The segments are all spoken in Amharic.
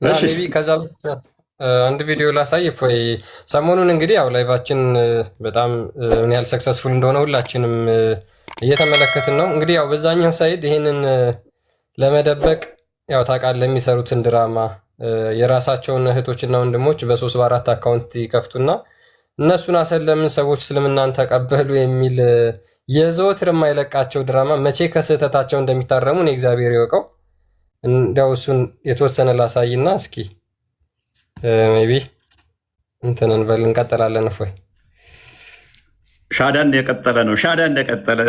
እና ሜቢ ከዛ አንድ ቪዲዮ ላሳይ እፎይ። ሰሞኑን እንግዲህ ያው ላይቫችን በጣም ምን ያህል ሰክሰስፉል እንደሆነ ሁላችንም እየተመለከትን ነው። እንግዲህ ያው በዛኛው ሳይድ ይህንን ለመደበቅ ያው ታውቃለህ የሚሰሩትን ድራማ የራሳቸውን እህቶችና ወንድሞች በ3 በ4 አካውንት ይከፍቱና እነሱን አሰለምን ሰዎች እስልምናን ተቀበሉ የሚል የዘወትር የማይለቃቸው ድራማ መቼ ከስህተታቸው እንደሚታረሙ እኔ እግዚአብሔር ይወቀው። እንዲያው እሱን የተወሰነ ላሳይና እስኪ ሜቢ እንትን እንበል እንቀጥላለን። እፎይ ሻዳ እንደቀጠለ ነው። ሻዳ እንደቀጠለ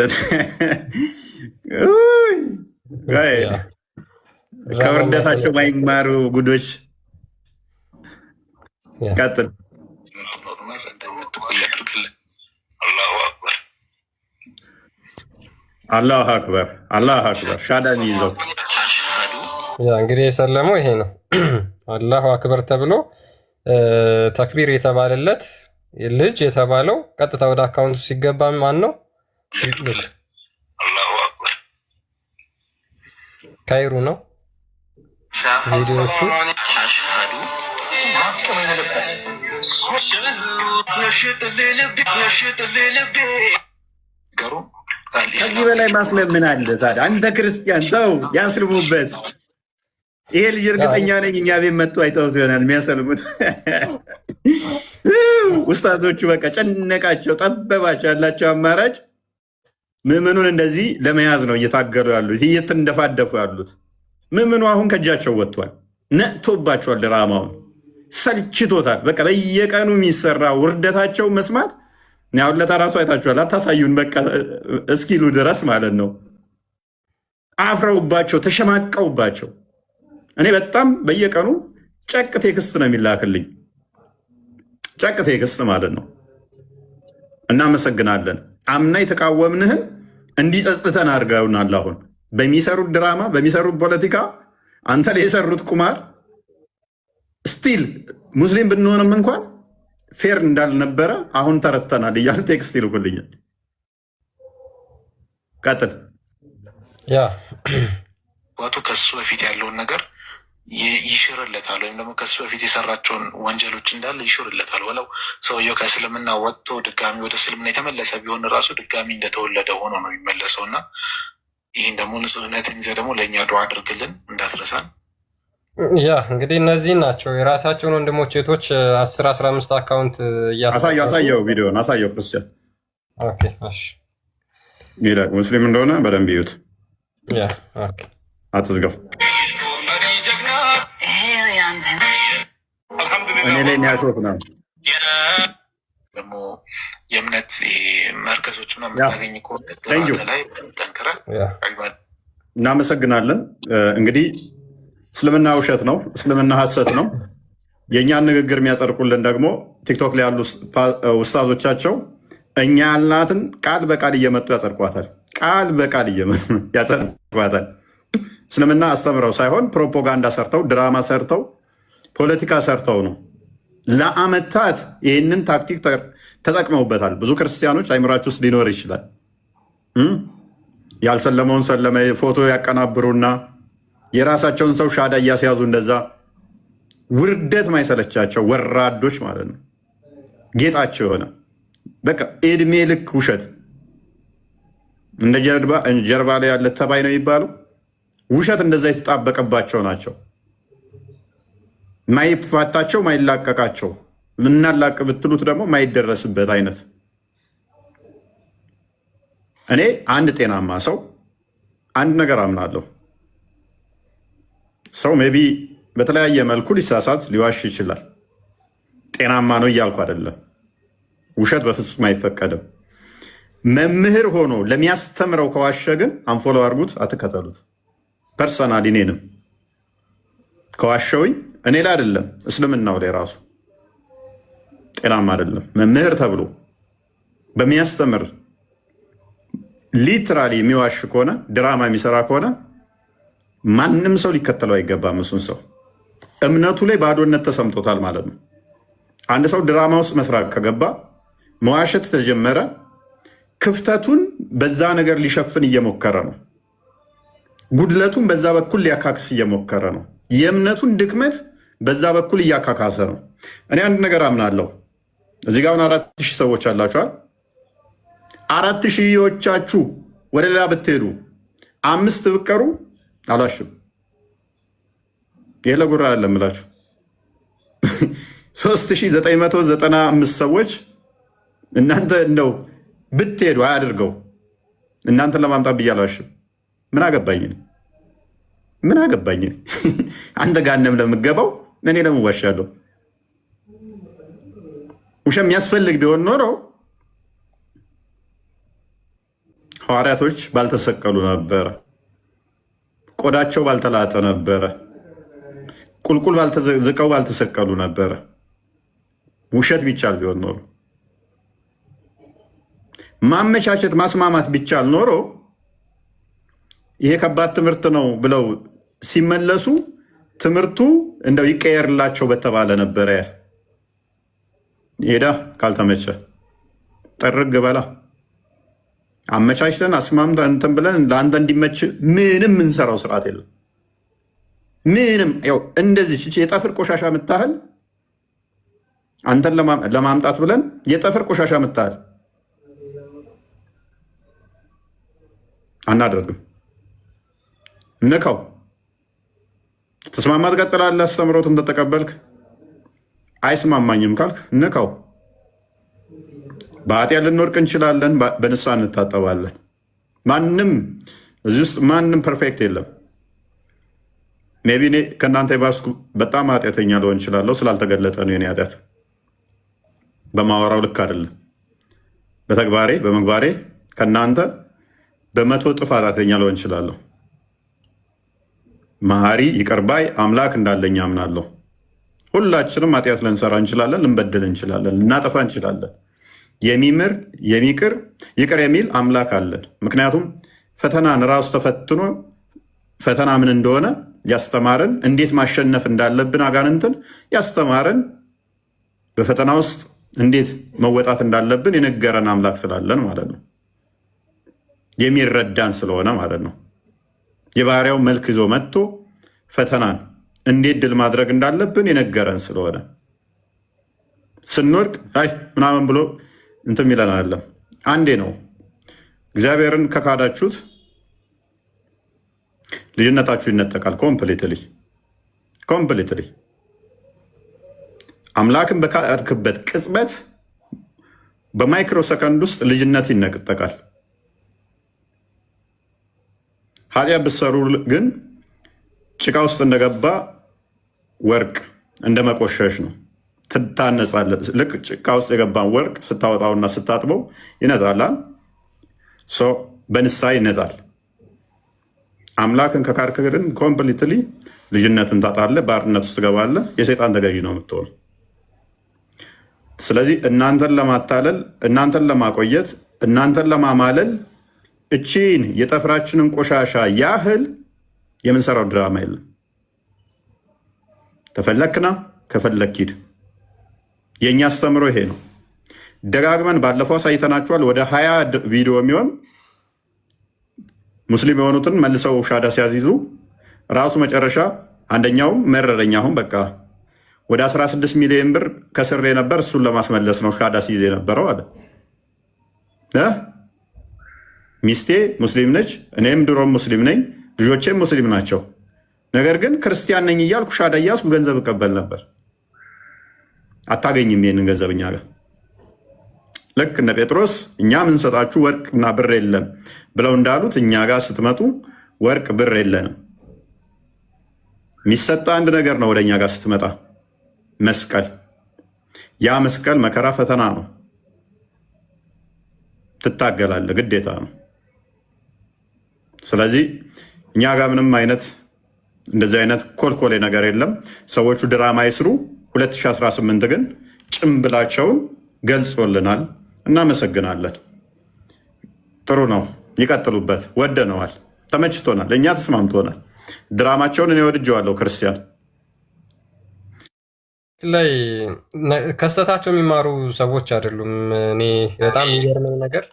ከውርደታቸው ማይማሩ ጉዶች። ቀጥል። አላሁ አክበር፣ አላሁ አክበር። ሻዳን ይዘው ያ እንግዲህ የሰለመው ይሄ ነው። አላሁ አክበር ተብሎ ተክቢር የተባለለት ልጅ የተባለው ቀጥታ ወደ አካውንቱ ሲገባ ማን ነው? ካይሩ ነው። ቪዲዮቹ ከዚህ በላይ ማስለምን አለ ታዲያ? አንተ ክርስቲያን ተው ያስልሙበት። ይሄ ልጅ እርግጠኛ ነኝ እኛ ቤት መጥቶ አይተውት ይሆናል የሚያሰልሙት። ውስታዞቹ በቃ ጨነቃቸው፣ ጠበባቸው። ያላቸው አማራጭ ምዕመኑን እንደዚህ ለመያዝ ነው እየታገሉ ያሉት፣ እየተንደፋደፉ ያሉት። ምዕመኑ አሁን ከእጃቸው ወጥቷል፣ ነቅቶባቸዋል። ድራማውን ሰልችቶታል። በቃ በየቀኑ የሚሰራ ውርደታቸው መስማት ያው ለተራሱ አይታችኋል። አታሳዩን በቃ እስኪሉ ድረስ ማለት ነው። አፍረውባቸው፣ ተሸማቀውባቸው። እኔ በጣም በየቀኑ ጨቅ ቴክስት ነው የሚላክልኝ፣ ጨቅ ቴክስት ማለት ነው። እናመሰግናለን። አምና የተቃወምንህን እንዲጸጽተን አድርገውናል። አሁን በሚሰሩት ድራማ፣ በሚሰሩት ፖለቲካ፣ አንተ ላይ የሰሩት ቁማር ስቲል ሙስሊም ብንሆንም እንኳን ፌር እንዳልነበረ አሁን ተረተናል እያሉ ቴክስት ይልኩልኛል። ቀጥል። ያ ዋቱ ከሱ በፊት ያለውን ነገር ይሽርለታል፣ ወይም ደግሞ ከሱ በፊት የሰራቸውን ወንጀሎች እንዳለ ይሽርለታል። ወለው ሰውየው ከእስልምና ወጥቶ ድጋሚ ወደ እስልምና የተመለሰ ቢሆን ራሱ ድጋሚ እንደተወለደ ሆኖ ነው የሚመለሰው እና ይህን ደግሞ ንጹህነትን ይዘህ ደግሞ ለእኛ ዱዓ አድርግልን እንዳትረሳን። ያ እንግዲህ እነዚህ ናቸው የራሳቸውን ወንድሞች እህቶች 10-15 አካውንት አሳየው፣ ቪዲዮን አሳየው። ክርስቲያን ሙስሊም እንደሆነ በደንብ ይዩት። አትዝጋው። እኔ ላይ የሚያሾፍ ነው ደግሞ የእምነት መርከዞች የምታገኝ ከሆነ ላይ ጠንክረህ እናመሰግናለን። እንግዲህ እስልምና ውሸት ነው፣ እስልምና ሐሰት ነው። የእኛን ንግግር የሚያጸድቁልን ደግሞ ቲክቶክ ላይ ያሉ ውስታዞቻቸው እኛ ያልናትን ቃል በቃል እየመጡ ያጸድቋታል። ቃል በቃል እየመጡ ያጸድቋታል። እስልምና አስተምረው ሳይሆን ፕሮፓጋንዳ ሰርተው፣ ድራማ ሰርተው፣ ፖለቲካ ሰርተው ነው። ለአመታት ይህንን ታክቲክ ተጠቅመውበታል። ብዙ ክርስቲያኖች አይምራችሁ ውስጥ ሊኖር ይችላል። ያልሰለመውን ሰለመ ፎቶ ያቀናብሩና የራሳቸውን ሰው ሻዳ እያስያዙ እንደዛ ውርደት ማይሰለቻቸው ወራዶች ማለት ነው። ጌጣቸው የሆነ በቃ እድሜ ልክ ውሸት እንደ ጀርባ ላይ ያለ ተባይ ነው የሚባለው። ውሸት እንደዛ የተጣበቀባቸው ናቸው። ማይፋታቸው፣ ማይላቀቃቸው፣ ምናላቅ ብትሉት ደግሞ ማይደረስበት አይነት። እኔ አንድ ጤናማ ሰው አንድ ነገር አምናለሁ። ሰው ሜይ ቢ በተለያየ መልኩ ሊሳሳት ሊዋሽ ይችላል። ጤናማ ነው እያልኩ አይደለም። ውሸት በፍጹም አይፈቀድም። መምህር ሆኖ ለሚያስተምረው ከዋሸ ግን አንፎሎ አድርጉት፣ አትከተሉት። ፐርሰናል እኔንም ከዋሸውኝ እኔ ላይ አይደለም እስልምናው ላይ ራሱ ጤናማ አይደለም። መምህር ተብሎ በሚያስተምር ሊትራሊ የሚዋሽ ከሆነ ድራማ የሚሰራ ከሆነ ማንም ሰው ሊከተለው አይገባም። እሱን ሰው እምነቱ ላይ ባዶነት ተሰምቶታል ማለት ነው። አንድ ሰው ድራማ ውስጥ መስራት ከገባ መዋሸት ተጀመረ፣ ክፍተቱን በዛ ነገር ሊሸፍን እየሞከረ ነው። ጉድለቱን በዛ በኩል ሊያካክስ እየሞከረ ነው። የእምነቱን ድክመት በዛ በኩል እያካካሰ ነው። እኔ አንድ ነገር አምናለሁ። እዚህ ጋር አሁን 4000 ሰዎች አላችኋል። 4000ዎቻችሁ ወደ ሌላ ብትሄዱ 5 ብቀሩ አላሽም። ይሄ ለጉራ አይደለም እላችሁ 3995 ሰዎች እናንተ እንደው ብትሄዱ አያድርገው እናንተን ለማምጣት ብዬ አላሽም። ምን አገባኝ? ምን አገባኝ? አንተ ጋነም ለምገባው እኔ ለምን ዋሻለሁ? ውሸት የሚያስፈልግ ቢሆን ኖሮ ሐዋርያቶች ባልተሰቀሉ ነበረ፣ ቆዳቸው ባልተላጠ ነበረ፣ ቁልቁል ባልተዘቀው ባልተሰቀሉ ነበረ። ውሸት ቢቻል ቢሆን ኖሮ ማመቻቸት ማስማማት ቢቻል ኖሮ ይሄ ከባድ ትምህርት ነው ብለው ሲመለሱ ትምህርቱ እንደው ይቀየርላቸው በተባለ ነበረ። ሄዳ ካልተመቸ ጠርግ በላ አመቻችተን አስማምተን እንትን ብለን ለአንተ እንዲመች ምንም እንሰራው ስርዓት የለም። ምንም ያው እንደዚህ የጠፍር ቆሻሻ የምታህል አንተን ለማምጣት ብለን የጠፍር ቆሻሻ የምታህል አናደርግም። ንካው። ተስማማ ትቀጥላለህ። አስተምሮትን ተተቀበልክ። አይስማማኝም ካልክ ንካው። በኃጢአት ልንወድቅ እንችላለን፣ በንስሐ እንታጠባለን። ማንም እዚህ ውስጥ ማንም ፐርፌክት የለም። ሜይ ቢ እኔ ከእናንተ የባስኩ በጣም ኃጢአተኛ ልሆን እችላለሁ። ስላልተገለጠ ነው የኔ ኃጢአት። በማወራው ልክ አይደለም። በተግባሬ በምግባሬ ከእናንተ በ100 እጥፍ ኃጢአተኛ ልሆን እችላለሁ። መሐሪ ይቅር ባይ አምላክ እንዳለኝ አምናለሁ። ሁላችንም ኃጢአት ልንሰራ እንችላለን፣ ልንበድል እንችላለን፣ ልናጠፋ እንችላለን። የሚምር የሚቅር ይቅር የሚል አምላክ አለን። ምክንያቱም ፈተናን ራሱ ተፈትኖ ፈተና ምን እንደሆነ ያስተማረን፣ እንዴት ማሸነፍ እንዳለብን አጋንንትን ያስተማረን፣ በፈተና ውስጥ እንዴት መወጣት እንዳለብን የነገረን አምላክ ስላለን ማለት ነው። የሚረዳን ስለሆነ ማለት ነው። የባህሪያው መልክ ይዞ መጥቶ ፈተናን እንዴት ድል ማድረግ እንዳለብን የነገረን ስለሆነ ስንወድቅ አይ ምናምን ብሎ እንትን የሚለን አይደለም። አንዴ ነው። እግዚአብሔርን ከካዳችሁት ልጅነታችሁ ይነጠቃል። ኮምፕሊትሊ አምላክን በካድክበት ቅጽበት በማይክሮ ሰከንድ ውስጥ ልጅነት ይነጠቃል። ኃጢአት ብትሰሩ ግን ጭቃ ውስጥ እንደገባ ወርቅ እንደ መቆሸሽ ነው። ትታነጻለህ። ልክ ጭቃ ውስጥ የገባን ወርቅ ስታወጣውና ስታጥበው ይነጣላል። በንስሐ ይነጣል። አምላክን ከካድክ ግን ኮምፕሊትሊ ልጅነትን ታጣለህ፣ ባርነት ውስጥ ትገባለህ። የሰይጣን ተገዢ ነው የምትሆነው። ስለዚህ እናንተን ለማታለል፣ እናንተን ለማቆየት፣ እናንተን ለማማለል እቺን የጠፍራችንን ቆሻሻ ያህል የምንሰራው ድራማ የለም። ተፈለክና ከፈለክ ሂድ። የእኛ አስተምሮ ይሄ ነው። ደጋግመን ባለፈው አሳይተናችኋል። ወደ 20 ቪዲዮ የሚሆን ሙስሊም የሆኑትን መልሰው ሻዳ ሲያዚዙ ራሱ መጨረሻ አንደኛውም መረረኛ። አሁን በቃ ወደ 16 ሚሊዮን ብር ከስሬ ነበር፣ እሱን ለማስመለስ ነው ሻዳ ሲይዝ የነበረው አለ። ሚስቴ ሙስሊም ነች፣ እኔም ድሮም ሙስሊም ነኝ፣ ልጆቼም ሙስሊም ናቸው። ነገር ግን ክርስቲያን ነኝ እያልኩ ሻዳ እያስኩ ገንዘብ እቀበል ነበር። አታገኝም ይህንን ገንዘብ እኛ ጋር። ልክ እነ ጴጥሮስ እኛ ምንሰጣችሁ ወርቅና ብር የለም ብለው እንዳሉት እኛ ጋር ስትመጡ ወርቅ ብር የለንም። የሚሰጣ አንድ ነገር ነው። ወደ እኛ ጋር ስትመጣ መስቀል። ያ መስቀል መከራ ፈተና ነው። ትታገላለህ፣ ግዴታ ነው። ስለዚህ እኛ ጋር ምንም አይነት እንደዚህ አይነት ኮልኮሌ ነገር የለም። ሰዎቹ ድራማ ይስሩ። 2018 ግን ጭምብላቸውን ገልጾልናል። እናመሰግናለን። ጥሩ ነው፣ ይቀጥሉበት። ወደነዋል፣ ተመችቶናል፣ እኛ ተስማምቶናል። ድራማቸውን እኔ ወድጀዋለሁ። ክርስቲያን ላይ ከስተታቸው የሚማሩ ሰዎች አይደሉም። እኔ በጣም የሚገርመኝ ነገር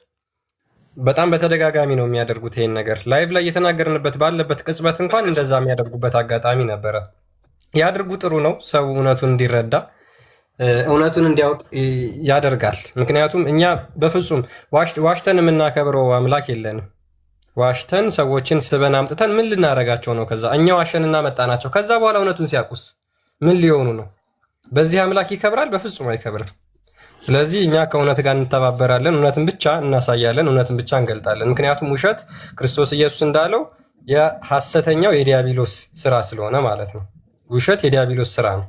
በጣም በተደጋጋሚ ነው የሚያደርጉት ይሄን ነገር። ላይቭ ላይ እየተናገርንበት ባለበት ቅጽበት እንኳን እንደዛ የሚያደርጉበት አጋጣሚ ነበረ። ያድርጉ። ጥሩ ነው። ሰው እውነቱን እንዲረዳ እውነቱን እንዲያውቅ ያደርጋል። ምክንያቱም እኛ በፍጹም ዋሽተን የምናከብረው አምላክ የለንም። ዋሽተን ሰዎችን ስበን አምጥተን ምን ልናረጋቸው ነው? ከዛ እኛ ዋሸንና መጣናቸው። ከዛ በኋላ እውነቱን ሲያውቁስ ምን ሊሆኑ ነው? በዚህ አምላክ ይከብራል? በፍጹም አይከብርም። ስለዚህ እኛ ከእውነት ጋር እንተባበራለን፣ እውነትን ብቻ እናሳያለን፣ እውነትን ብቻ እንገልጣለን። ምክንያቱም ውሸት ክርስቶስ ኢየሱስ እንዳለው የሐሰተኛው የዲያብሎስ ስራ ስለሆነ ማለት ነው። ውሸት የዲያብሎስ ስራ ነው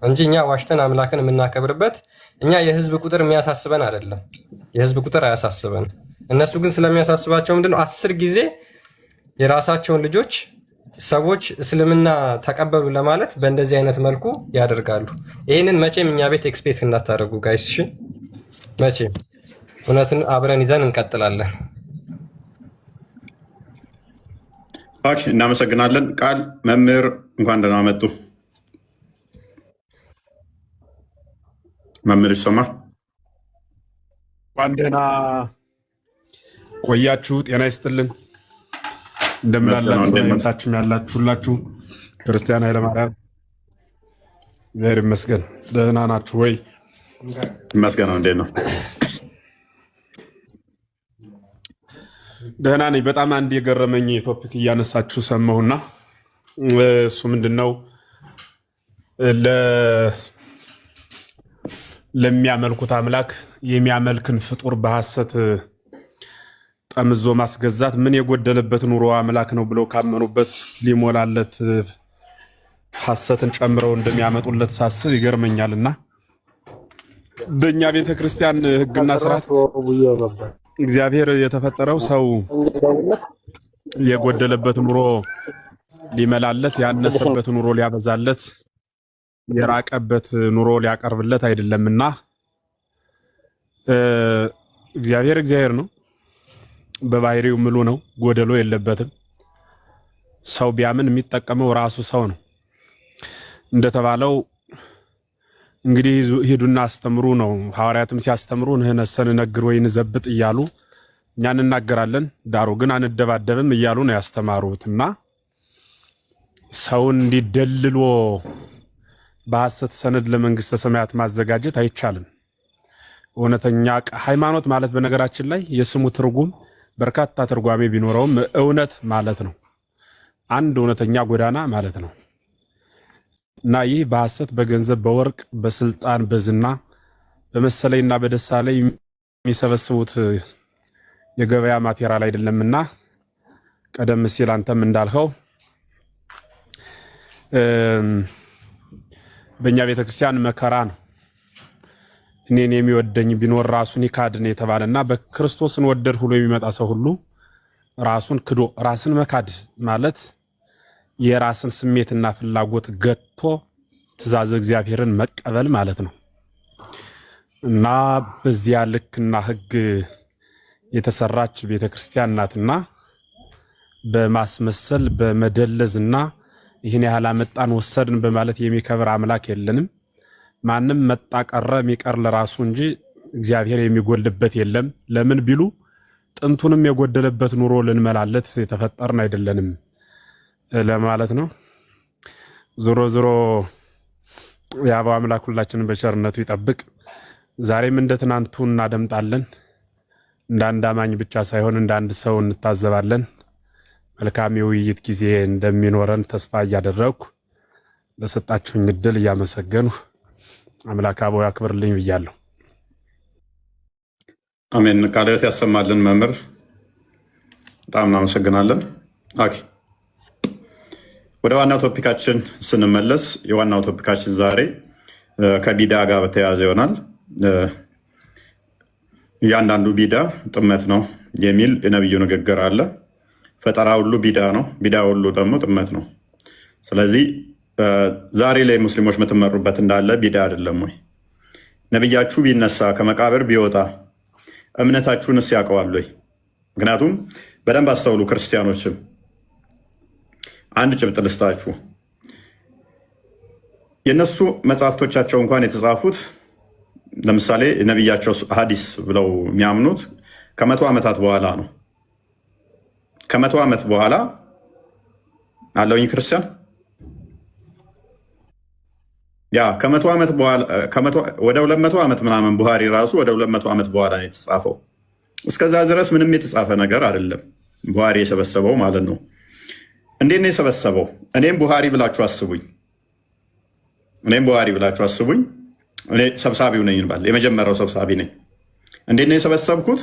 እንጂ እኛ ዋሽተን አምላክን የምናከብርበት እኛ የህዝብ ቁጥር የሚያሳስበን አይደለም። የህዝብ ቁጥር አያሳስበን። እነሱ ግን ስለሚያሳስባቸው ምንድነው 10 ጊዜ የራሳቸውን ልጆች ሰዎች እስልምና ተቀበሉ ለማለት በእንደዚህ አይነት መልኩ ያደርጋሉ። ይህንን መቼም እኛ ቤት ኤክስፔክት እንዳታደርጉ ጋይስ። እሺ መቼም እውነትን አብረን ይዘን እንቀጥላለን። ኦኬ፣ እናመሰግናለን። ቃል መምህር እንኳን ደህና መጡ። መምህር ይሰማል? እንኳን ደህና ቆያችሁ። ጤና ይስጥልን። እንደምን አላችሁ? ታችም ያላችሁ ሁላችሁ ክርስቲያን ኃይለማርያም እግዚአብሔር ይመስገን። ደህና ናችሁ ወይ? ይመስገነው። እንዴት ነው? ደህና ነኝ። በጣም አንድ የገረመኝ ቶፒክ እያነሳችሁ ሰማሁና እሱ ምንድነው ለሚያመልኩት አምላክ የሚያመልክን ፍጡር በሐሰት ጠምዞ ማስገዛት ምን የጎደለበት ኑሮ አምላክ ነው ብለው ካመኑበት ሊሞላለት ሐሰትን ጨምረው እንደሚያመጡለት ሳስብ ይገርመኛልና በእኛ ቤተክርስቲያን ሕግና ስርዓት እግዚአብሔር የተፈጠረው ሰው የጎደለበት ኑሮ ሊመላለት፣ ያነሰበት ኑሮ ሊያበዛለት፣ የራቀበት ኑሮ ሊያቀርብለት አይደለምና እግዚአብሔር ነው። በባህሪው ምሉ ነው፣ ጎደሎ የለበትም። ሰው ቢያምን የሚጠቀመው ራሱ ሰው ነው። እንደተባለው እንግዲህ ሂዱና አስተምሩ ነው። ሐዋርያትም ሲያስተምሩ ንህነሰን ነግር ወይ ንዘብጥ እያሉ እኛ እንናገራለን፣ ዳሩ ግን አንደባደብም እያሉ ነው ያስተማሩትና ሰውን እንዲደልሎ በሐሰት ሰነድ ለመንግስተ ሰማያት ማዘጋጀት አይቻልም። እውነተኛ ሃይማኖት ማለት በነገራችን ላይ የስሙ ትርጉም በርካታ ትርጓሜ ቢኖረውም እውነት ማለት ነው። አንድ እውነተኛ ጎዳና ማለት ነው እና ይህ በሐሰት በገንዘብ በወርቅ በስልጣን በዝና በመሰለኝና በደሳለኝ የሚሰበስቡት የገበያ ማቴሪያል አይደለምና ቀደም ሲል አንተም እንዳልኸው በእኛ ቤተክርስቲያን መከራ ነው። እኔን የሚወደኝ ቢኖር ራሱን ይካድን የተባለና በክርስቶስን ወደድ ሁሉ የሚመጣ ሰው ሁሉ ራሱን ክዶ ራስን መካድ ማለት የራስን ስሜትና ፍላጎት ገቶ ትእዛዝ እግዚአብሔርን መቀበል ማለት ነው እና በዚያ ልክና ሕግ የተሰራች ቤተክርስቲያን ናትና በማስመሰል በመደለዝና ይህን ያህል አመጣን ወሰድን በማለት የሚከብር አምላክ የለንም። ማንም መጣ ቀረ የሚቀር ለራሱ እንጂ እግዚአብሔር የሚጎልበት የለም። ለምን ቢሉ ጥንቱንም የጎደለበት ኑሮ ልንመላለት የተፈጠርን አይደለንም ለማለት ነው። ዞሮ ዞሮ የአበው አምላክ ሁላችንን በቸርነቱ ይጠብቅ። ዛሬም እንደ ትናንቱ እናደምጣለን። እንደ አንድ አማኝ ብቻ ሳይሆን እንደ አንድ ሰው እንታዘባለን። መልካም የውይይት ጊዜ እንደሚኖረን ተስፋ እያደረግኩ ለሰጣችሁኝ እድል እያመሰገንሁ አምላክ አበው ያክብርልኝ ብያለሁ። አሜን። ቃለ ሕይወት ያሰማልን መምህር፣ በጣም እናመሰግናለን። ኦኬ፣ ወደ ዋናው ቶፒካችን ስንመለስ የዋናው ቶፒካችን ዛሬ ከቢዳ ጋር በተያያዘ ይሆናል። እያንዳንዱ ቢዳ ጥመት ነው የሚል የነቢዩ ንግግር አለ። ፈጠራ ሁሉ ቢዳ ነው፣ ቢዳ ሁሉ ደግሞ ጥመት ነው። ስለዚህ ዛሬ ላይ ሙስሊሞች የምትመሩበት እንዳለ ቢዳ አይደለም ወይ? ነቢያችሁ ቢነሳ ከመቃብር ቢወጣ እምነታችሁንስ ያውቀዋል ወይ? ምክንያቱም በደንብ አስተውሉ ክርስቲያኖችም፣ አንድ ጭብጥ ልስጣችሁ። የእነሱ መጽሐፍቶቻቸው እንኳን የተጻፉት ለምሳሌ ነቢያቸው ሐዲስ ብለው የሚያምኑት ከ100 ዓመታት በኋላ ነው። ከ100 ዓመት በኋላ አለውኝ ክርስቲያን ያ ከመቶ ዓመት በኋላ ወደ 200 ዓመት ምናምን ቡሃሪ ራሱ ወደ 200 ዓመት በኋላ ነው የተጻፈው። እስከዛ ድረስ ምንም የተጻፈ ነገር አይደለም ቡሃሪ የሰበሰበው ማለት ነው። እንዴት ነው የሰበሰበው? እኔም ቡሃሪ ብላችሁ አስቡኝ። እኔ ሰብሳቢው ነኝ እንባል፣ የመጀመሪያው ሰብሳቢ ነኝ። እንዴት ነው የሰበሰብኩት?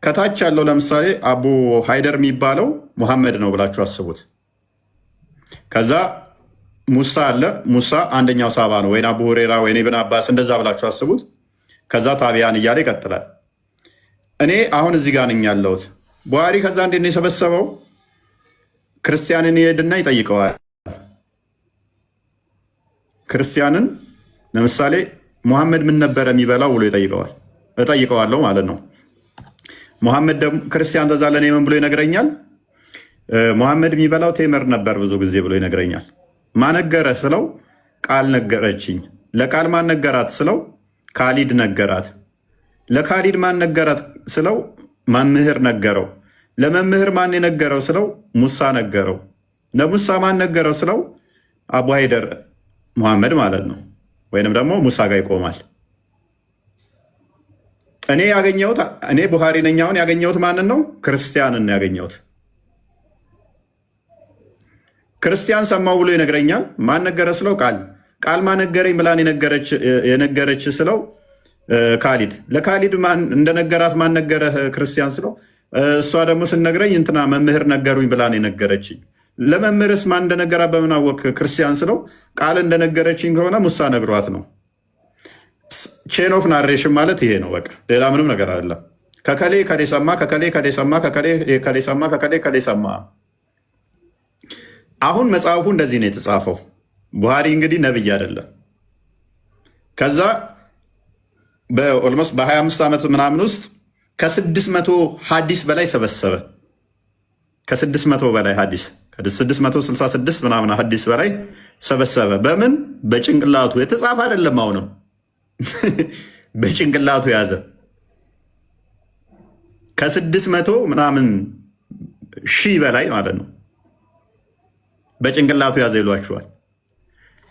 ከታች ያለው ለምሳሌ አቡ ሃይደር የሚባለው ሙሐመድ ነው ብላችሁ አስቡት። ከዛ ሙሳ አለ። ሙሳ አንደኛው ሳባ ነው፣ ወይን አቡ ሁሬራ ወይን ኢብን አባስ እንደዛ ብላችሁ አስቡት። ከዛ ታቢያን እያለ ይቀጥላል። እኔ አሁን እዚህ ጋር ነኝ ያለሁት። ቡሃሪ ከዛ እንዴት ነው የሰበሰበው? ክርስቲያንን ይሄድና ይጠይቀዋል። ክርስቲያንን ለምሳሌ ሙሐመድ ምን ነበረ የሚበላው ብሎ ይጠይቀዋል። እጠይቀዋለሁ ማለት ነው። ሙሐመድ ደግሞ ክርስቲያን ተዛ ለእኔ ምን ብሎ ይነግረኛል? ሙሐመድ የሚበላው ቴምር ነበር ብዙ ጊዜ ብሎ ይነግረኛል። ማነገረ ስለው ቃል ነገረችኝ። ለቃል ማን ነገራት ስለው ካሊድ ነገራት። ለካሊድ ማን ነገራት ስለው መምህር ነገረው። ለመምህር ማን የነገረው ስለው ሙሳ ነገረው። ለሙሳ ማን ነገረው ስለው አቡ ሃይደር ሙሐመድ ማለት ነው። ወይንም ደግሞ ሙሳ ጋር ይቆማል። እኔ ቡሃሪ ነኝ። አሁን ያገኘሁት ማንን ነው? ክርስቲያንን ያገኘሁት። ክርስቲያን ሰማው ብሎ ይነግረኛል። ማን ነገረ ስለው ቃል ማን ነገረኝ ብላን የነገረች ስለው ካሊድ። ለካሊድ እንደነገራት ማን ነገረ ክርስቲያን ስለው እሷ ደግሞ ስነግረኝ እንትና መምህር ነገሩኝ ብላን የነገረችኝ። ለመምህርስ ማን እንደነገራት በምን አወቅ ክርስቲያን ስለው ቃል እንደነገረችኝ ከሆነ ሙሳ ነግሯት ነው። ቼን ኦፍ ናሬሽን ማለት ይሄ ነው። በቃ ሌላ ምንም ነገር አይደለም። ከከሌ ከሌ ሰማ፣ ከከሌ ከሌ ሰማ፣ ከከሌ ከሌ ሰማ፣ ከከሌ ከሌ ሰማ። አሁን መጽሐፉ እንደዚህ ነው የተጻፈው። ቡሃሪ እንግዲህ ነብይ አይደለም። ከዛ በኦልሞስት በ25 ዓመት ምናምን ውስጥ ከ600 ሀዲስ በላይ ሰበሰበ። ከ600 በላይ ሀዲስ ከ666 ምናምን ሀዲስ በላይ ሰበሰበ። በምን በጭንቅላቱ የተጻፈ አይደለም። አሁንም በጭንቅላቱ ያዘ። ከ600 ምናምን ሺህ በላይ ማለት ነው በጭንቅላቱ ያዘ ይሏችኋል።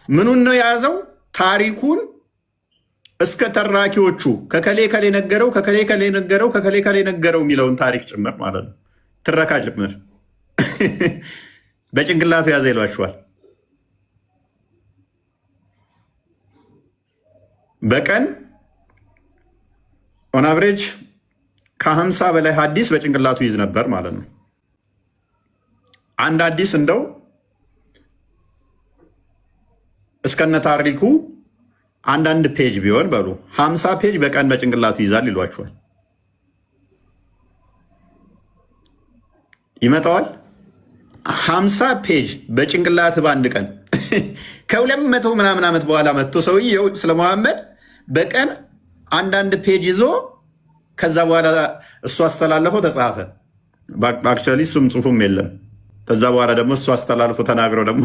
ምኑን ነው የያዘው? ታሪኩን እስከ ተራኪዎቹ ከከሌ ከሌ ነገረው፣ ከከሌ ከሌ ነገረው፣ ከከሌ ከሌ ነገረው የሚለውን ታሪክ ጭምር ማለት ነው። ትረካ ጭምር በጭንቅላቱ ያዘ ይሏችኋል። በቀን ኦን አቨሬጅ ከ50 በላይ ሀዲስ በጭንቅላቱ ይዝ ነበር ማለት ነው። አንድ ሀዲስ እንደው እስከነ ታሪኩ አንዳንድ ፔጅ ቢሆን በሉ 50 ፔጅ በቀን በጭንቅላቱ ይዛል ይሏችኋል። ይመጣዋል 50 ፔጅ በጭንቅላት በአንድ ቀን ከ200 ምናምን ዓመት በኋላ መጥቶ ሰውየው ስለ መሐመድ በቀን አንዳንድ ፔጅ ይዞ ከዛ በኋላ እሱ አስተላለፈው ተጻፈ። አክቹዋሊ እሱም ጽሁፉም የለም። ከዛ በኋላ ደግሞ እሱ አስተላልፎ ተናግረው ደግሞ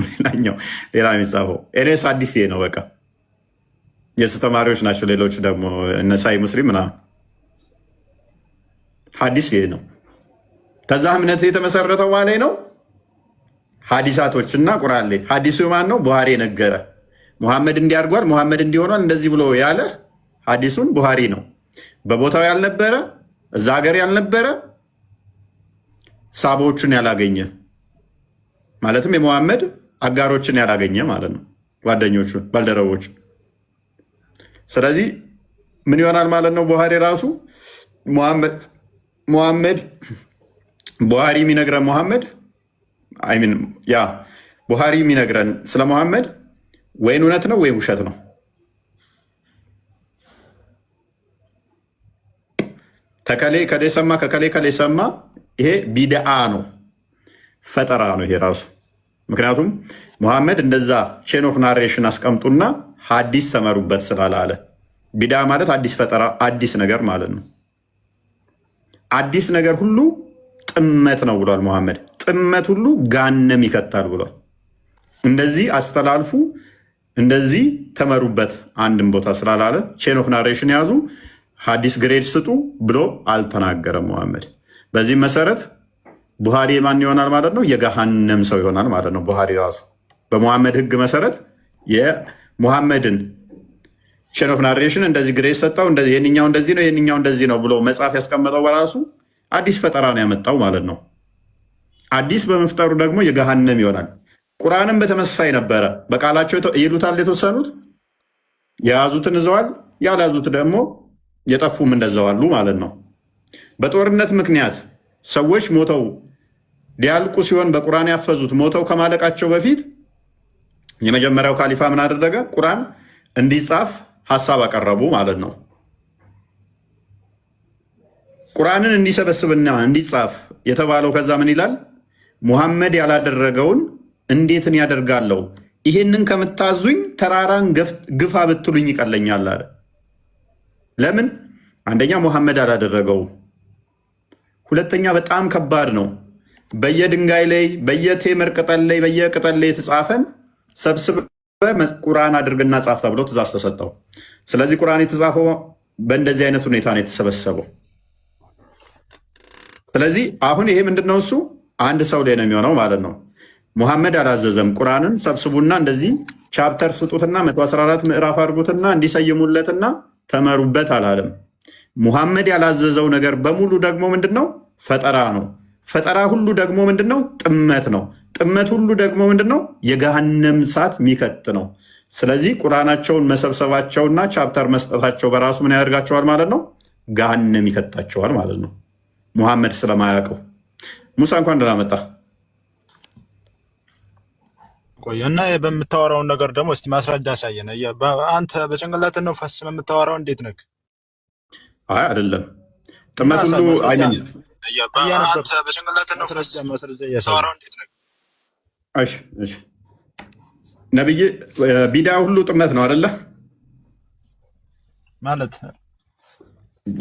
ሌላ የሚጻፈው ኤኔስ አዲስ ነው። በቃ የእሱ ተማሪዎች ናቸው። ሌሎቹ ደግሞ እነሳይ ሙስሊም ምናምን ሀዲስ ነው። ከዛ እምነት የተመሰረተው ማለት ነው ሀዲሳቶች እና ቁርአን ላይ ሀዲሱ ማን ነው? ቡሃሪ ነገረ። ሙሐመድ እንዲያርጓል፣ ሙሐመድ እንዲሆኗል እንደዚህ ብሎ ያለ ሀዲሱን ቡሃሪ ነው። በቦታው ያልነበረ እዛ ሀገር ያልነበረ ሳቦቹን ያላገኘ ማለትም የሙሐመድ አጋሮችን ያላገኘ ማለት ነው፣ ጓደኞቹን፣ ባልደረቦቹን። ስለዚህ ምን ይሆናል ማለት ነው? ቡሃሪ ራሱ ሙሐመድ ቡሃሪ የሚነግረን ቡሃሪ የሚነግረን ስለ ሙሐመድ ወይን እውነት ነው ወይም ውሸት ነው። ከከሌ ከሌ ሰማ፣ ከከሌ ከሌ ሰማ። ይሄ ቢድአ ነው፣ ፈጠራ ነው ይሄ ራሱ። ምክንያቱም ሙሐመድ እንደዛ ቼን ኦፍ ናሬሽን አስቀምጡና ሀዲስ ተመሩበት ስላላለ። ቢድአ ማለት አዲስ ፈጠራ፣ አዲስ ነገር ማለት ነው። አዲስ ነገር ሁሉ ጥመት ነው ብሏል ሙሐመድ። ጥመት ሁሉ ጋነም ይከታል ብሏል። እንደዚህ አስተላልፉ፣ እንደዚህ ተመሩበት አንድም ቦታ ስላላለ ቼን ኦፍ ናሬሽን ያዙ፣ ሀዲስ ግሬድ ስጡ ብሎ አልተናገረም ሙሐመድ። በዚህም መሰረት ቡሃሪ ማን ይሆናል ማለት ነው? የገሃነም ሰው ይሆናል ማለት ነው። ቡሃሪ ራሱ በሙሐመድ ህግ መሰረት ሙሐመድን ቼን ኦፍ ናሬሽን እንደዚህ ግሬስ ሰጠው፣ ይህንኛው እንደዚህ ነው፣ ይህንኛው እንደዚህ ነው ብሎ መጽሐፍ ያስቀመጠው በራሱ አዲስ ፈጠራ ነው ያመጣው ማለት ነው። አዲስ በመፍጠሩ ደግሞ የገሃነም ይሆናል። ቁርአንም በተመሳሳይ ነበረ። በቃላቸው ይሉታል የተወሰኑት፣ የያዙትን ይዘዋል፣ ያልያዙት ደግሞ የጠፉም እንደዛዋሉ ማለት ነው። በጦርነት ምክንያት ሰዎች ሞተው ሊያልቁ ሲሆን በቁርአን ያፈዙት ሞተው ከማለቃቸው በፊት የመጀመሪያው ካሊፋ ምን አደረገ? ቁርአን እንዲጻፍ ሀሳብ አቀረቡ ማለት ነው። ቁርአንን እንዲሰበስብና እንዲጻፍ የተባለው ከዛ ምን ይላል? ሙሐመድ ያላደረገውን እንዴትን ያደርጋለሁ? ይሄንን ከምታዙኝ ተራራን ግፋ ብትሉኝ ይቀለኛል አለ። ለምን? አንደኛ ሙሐመድ አላደረገው፣ ሁለተኛ በጣም ከባድ ነው። በየድንጋይ ላይ በየቴምር ቅጠል ላይ በየቅጠል ላይ የተጻፈን ሰብስበህ ቁርአን አድርግና ጻፍ ተብሎ ትእዛዝ ተሰጠው። ስለዚህ ቁርአን የተጻፈው በእንደዚህ አይነት ሁኔታ ነው የተሰበሰበው። ስለዚህ አሁን ይሄ ምንድነው? እሱ አንድ ሰው ላይ ነው የሚሆነው ማለት ነው። ሙሐመድ አላዘዘም። ቁርአንን ሰብስቡና እንደዚህ ቻፕተር ስጡትና 114 ምዕራፍ አድርጉትና እንዲሰይሙለትና ተመሩበት አላለም። ሙሐመድ ያላዘዘው ነገር በሙሉ ደግሞ ምንድነው? ፈጠራ ነው። ፈጠራ ሁሉ ደግሞ ምንድነው? ጥመት ነው። ጥመት ሁሉ ደግሞ ምንድነው? የገሃነም እሳት የሚከት ነው። ስለዚህ ቁርአናቸውን መሰብሰባቸውና ቻፕተር መስጠታቸው በራሱ ምን ያደርጋቸዋል ማለት ነው? ገሃነም ይከታቸዋል ማለት ነው። ሙሐመድ ስለማያውቀው። ሙሳ እንኳን ደህና መጣ። ቆይ እና በምታወራውን ነገር ደግሞ እስቲ ማስረጃ አሳየን። አንተ በጭንቅላት ነው ፈስም የምታወራው? እንዴት ነህ? አይ አይደለም። ጥመት ሁሉ አይደለም። አንተ በጭንቅላት ነው ፈስም የምታወራው? እንዴት ነህ? እሺ እሺ። ነብይ ቢዳ ሁሉ ጥመት ነው አይደለ? ማለት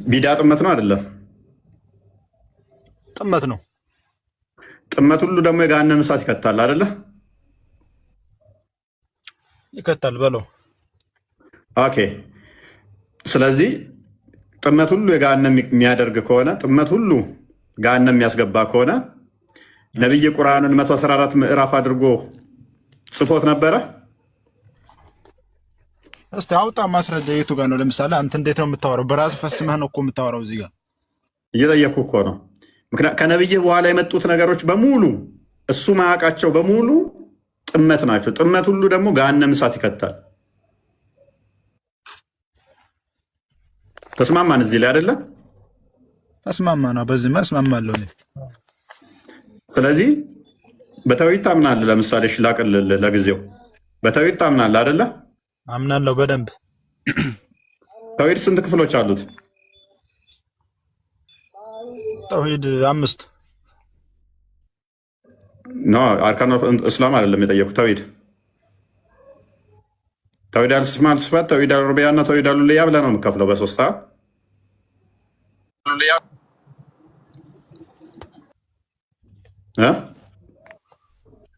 ቢዳ ጥመት ነው አይደለም? ጥመት ነው። ጥመት ሁሉ ደግሞ የገሃነም እሳት ይከታል አይደለ? ይከታል በለው። ኦኬ። ስለዚህ ጥመት ሁሉ የገሃነም የሚያደርግ ከሆነ ጥመት ሁሉ ገሃነም የሚያስገባ ከሆነ ነብይ ቁርአንን 114 ምዕራፍ አድርጎ ጽፎት ነበረ። እስቲ አውጣ ማስረጃ። የቱ ጋር ነው? ለምሳሌ አንተ እንዴት ነው የምታወራው? በራሱ ፈስመህ ነው እኮ የምታወራው። እዚህ ጋር እየጠየኩህ እኮ ነው። ምክንያት ከነብይህ በኋላ የመጡት ነገሮች በሙሉ እሱ ማያውቃቸው በሙሉ ጥመት ናቸው። ጥመት ሁሉ ደግሞ ገሃነም እሳት ይከታል። ተስማማን እዚህ ላይ አይደለ? ተስማማና በዚህ መስማማለሁ እኔ። ስለዚህ በተውሂድ ታምናለህ? ለምሳሌ ሽላቅልል ለጊዜው በተውሂድ ታምናለህ አይደለ? አምናለሁ በደንብ። ተውሂድ ስንት ክፍሎች አሉት? ተውሂድ 5 ኖ አርካን እስላም አይደለም የጠየኩት። ተውሂድ አልስማል ስፋት፣ ተውሂድ አልሩቢያ እና ተውሂድ አሉልያ ብለህ ነው የምከፍለው በሶስት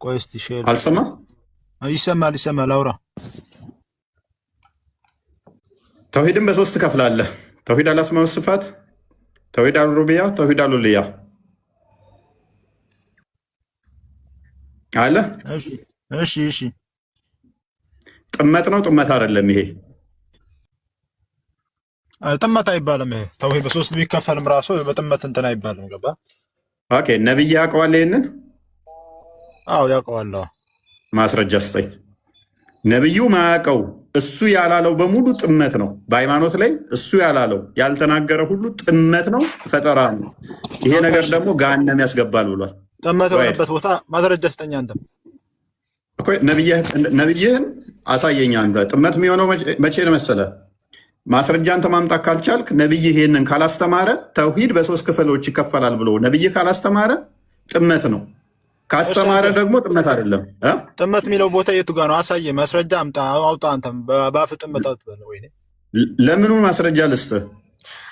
ቆይ እስቲ ሼር አልሰማም? ይሰማል አውራ። ተውሂድን በሶስት ትከፍላለህ። ተውሂድ አልአስማው ስፋት፣ ተውሂድ አልሩቢያ፣ ተውሂድ አሉልያ አለ። እሺ ጥመት ነው ጥመት አይደለም? ይሄ ጥመት አይባልም። ይሄ ተውሂድ በሶስት ቢከፈልም ራሱ በጥመት እንትን አይባልም። ገባ? ኦኬ። ነብይ ያውቀዋል ይሄንን? አዎ ያውቀዋል። ማስረጃ ስጠኝ። ነብዩ ማያውቀው እሱ ያላለው በሙሉ ጥመት ነው። በሃይማኖት ላይ እሱ ያላለው ያልተናገረ ሁሉ ጥመት ነው፣ ፈጠራ ነው። ይሄ ነገር ደግሞ ገሃነም ያስገባል ብሏል። ጥመት የሆነበት ቦታ ማስረጃ ስጠኝ። አንተ እኮ ነብይህን አሳየኝ። አንተ ጥመት የሚሆነው መቼ ነው መሰለህ? ማስረጃ አንተ ማምጣት ካልቻልክ፣ ነብይህ ይሄንን ካላስተማረ ተውሂድ በሶስት ክፍሎች ይከፈላል ብሎ ነብይህ ካላስተማረ ጥመት ነው። ካስተማረ ደግሞ ጥመት አይደለም። ጥመት የሚለው ቦታ የቱ ጋር ነው? አሳየ። ማስረጃ አምጣ፣ አውጣ። አንተም በአፍ ጥመት አትበል ወይ? ለምኑ ማስረጃ ልስጥህ?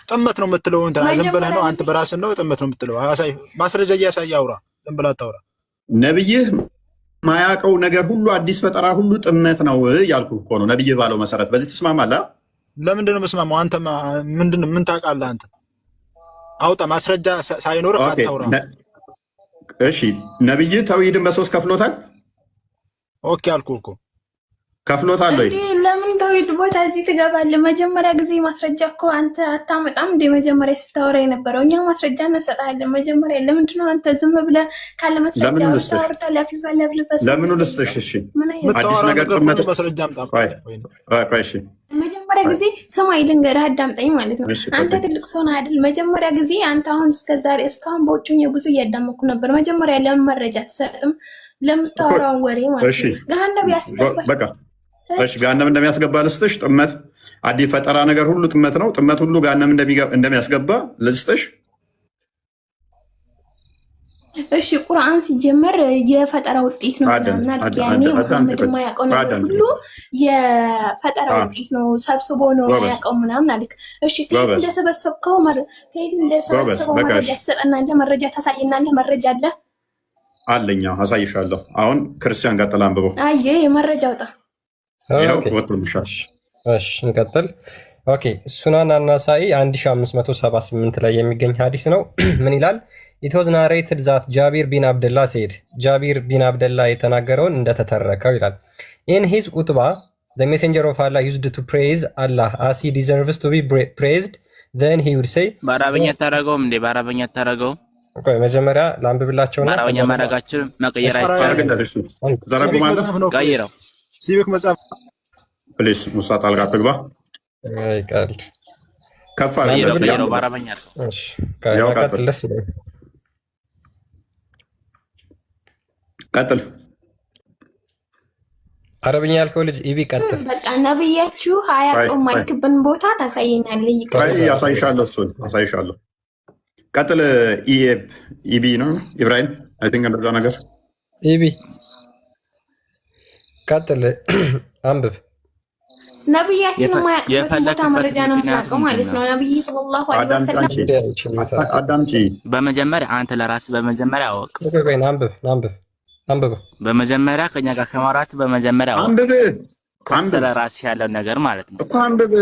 ጥመት ነው የምትለው እንትን ዝም ብለህ ነው አንተ በራስህ ነው ጥመት ነው የምትለው። አሳይ፣ ማስረጃ እያሳየ አውራ። ዝም ብለህ አታውራ። ነብይህ ማያውቀው ነገር ሁሉ አዲስ ፈጠራ ሁሉ ጥመት ነው ያልኩህ እኮ ነው። ነብይህ ባለው መሰረት በዚህ ትስማማለህ? ለምንድን ነው የምስማማው? አንተ ምን ታውቃለህ? አንተ አውጣ። ማስረጃ ሳይኖርህ አታውራ። እሺ፣ ነብይህ ተውሂድን በሶስት ከፍሎታል። ኦኬ አልኩህ እኮ። ከፍሎታል ወይ? ለምን ተውሂድ ቦታ እዚህ ትገባለህ? መጀመሪያ ጊዜ ማስረጃ እኮ አንተ አታመጣም እንደ መጀመሪያ ስታወራ የነበረው እኛ ማስረጃ እንሰጣለን። መጀመሪያ ለምንድን ነው አንተ ዝም ብለህ ካለ ማስረጃ ታወርታ ለምኑ ልስጥሽ? እሺ አዲስ ነገር ጥመት ማስረጃ አምጣ። ቆይ እሺ መጀመሪያ ጊዜ ስማኝ ልንገርህ፣ አዳምጠኝ ማለት ነው። አንተ ትልቅ ሰው ነህ አይደል? መጀመሪያ ጊዜ አንተ አሁን እስከዛሬ እስካሁን በውጭኝ ብዙ እያዳመኩ ነበር። መጀመሪያ ለምን መረጃ አትሰጥም? ለምታወራው ወሬ ማለት ነው። ገሃነም ያስገባል። በቃ እሺ ገሃነም እንደሚያስገባ ልስጥሽ። ጥመት አዲስ ፈጠራ ነገር ሁሉ ጥመት ነው። ጥመት ሁሉ ገሃነም እንደሚያስገባ ልስጥሽ። እሺ ቁርአን ሲጀመር የፈጠራ ውጤት ነው እና ያኔ መሐመድ የማያውቀው ነገር ሁሉ የፈጠራ ውጤት ነው፣ ሰብስቦ ነው ያውቀው ምናምን አልክ። እሺ ከየት እንደሰበሰብከው ከየት እንደሰበሰበው መረጃ ትሰጠናለህ? መረጃ ታሳየናለህ? መረጃ አለ አለኛ፣ አሳይሻለሁ። አሁን ክርስቲያን ቀጥል አንብበው። አየ የመረጃ አውጣ። እሺ እንቀጥል። ኦኬ ሱናን አናሳኢ 1578 ላይ የሚገኝ ሐዲስ ነው። ምን ይላል? It was narrated that Jabir bin Abdullah said, ጃቢር ቢን አብደላ የተናገረውን እንደተተረከው ይላል። In his khutbah, the messenger of Allah used to praise Allah as he deserves to be praised. Then he would say, በአረበኛ ታረገውም እንዴ? በአረበኛ ታረገው። ቆይ መጀመሪያ ላንብብላቸውና በአረበኛ ማረጋችሁ መቀየር አይቻልም። ቀይረው ሲቪክ መጽሐፍ ፕሊስ ሙሳ ጣልቃ ትግባ። ቀልድ ከፍ አድርገው በአረበኛ አድርገው። እሺ ቀጥል። ቀጥል። አረብኛ ያልከው ልጅ ኢቢ ቀጥል። በቃ ነብያችሁ አያውቁም ማልክብን ቦታ ታሳየናለህ። ይቀጥል። ያሳይሻለሁ፣ እሱን አሳይሻለሁ። ቀጥል። ኢቢ ነው ኢብራሂም አይ ቲንክ እንደዛ ነገር። ኢቢ ቀጥል፣ አንብብ። ነብያችን የማያውቁበት ቦታ መረጃ ነው የምናውቀው ማለት ነው። ነብይ ሰለላሁ ዐለይሂ ወሰለም አዳምጪ። በመጀመሪያ አንተ ለራስህ በመጀመሪያ አወቅ። አንብብ። በመጀመሪያ ከኛ ጋር ከማውራት በመጀመሪያ አንብብ። ስለራስህ ያለው ነገር ማለት ነው እኮ አንብብ።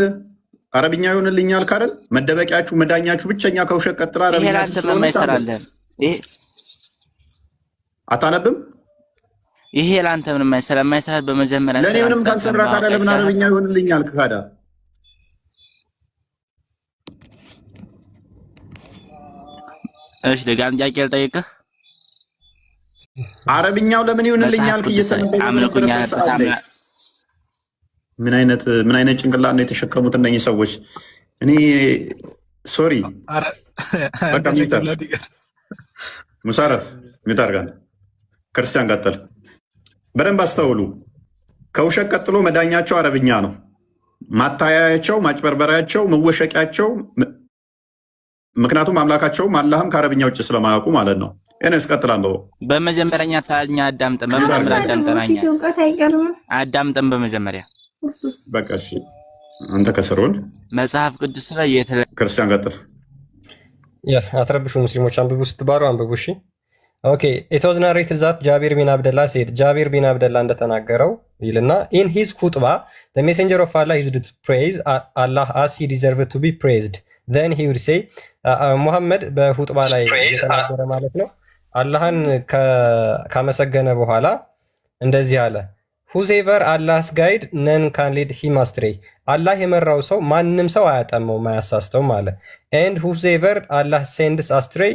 አረብኛ ይሆንልኛል ካረል መደበቂያችሁ መዳኛችሁ ብቸኛ ከውሸት ቀጥራ አረብኛ ይሄ አንተ ምን ማይሰራልህ? ይሄ አታነብም? ይሄ ላንተ ምንም ስለማይሰራ በመጀመሪያ ለኔ ምንም ካልሰራ ካዳ ለምን አረብኛ ይሆንልኛል ካዳ? እሺ ለጋን ጥያቄ ልጠይቅህ። አረብኛው ለምን ይሆንልኛል አምልኩኛ ምን አይነት ጭንቅላት ነው የተሸከሙት እነኚህ ሰዎች? እኔ ሶሪ በቃ ሙሳረፍ ሚታርጋን ክርስቲያን ቀጥል። በደንብ አስተውሉ። ከውሸት ቀጥሎ መዳኛቸው አረብኛ ነው። ማታያያቸው፣ ማጭበርበሪያቸው፣ መወሸቂያቸው። ምክንያቱም አምላካቸውም አላህም ከአረብኛ ውጭ ስለማያውቁ ማለት ነው። እኔስ ቀጥል አንብበው። በመጀመሪያ ታኛ አዳምጠን አዳምጠን በመጀመሪያ በቃ እሺ፣ አንተ ከስሩን መጽሐፍ ቅዱስ ላይ ክርስቲያን ቀጥል። አትረብሹ ሙስሊሞች፣ አንብቡ ስትባሉ አንብቡ። እሺ ኦኬ ኢት ዋዝ ናሬትድ ዛት ጃቢር ቢን አብደላ ሴድ ጃቢር ቢን አብደላ እንደተናገረው ይልና ኢን ሂዝ ኩጥባ ዘ ሜሴንጀር ኦፍ አላህ ዩዝድ ቱ ፕሬዝ አላህ አስ ሂ ዲዘርቭድ ቱ ቢ ፕሬዝድ ዘን ሂ ውድ ሴይ ሙሐመድ በሁጥባ ላይ የተናገረ ማለት ነው። አላህን ካመሰገነ በኋላ እንደዚህ አለ፣ ሁዜቨር አላህስ ጋይድ ነን ካን ሊድ ሂም አስትሬይ፣ አላህ የመራው ሰው ማንም ሰው አያጠመውም አያሳስተውም አለ። ኤንድ ሁዜቨር አላህ ሴንድስ አስትሬይ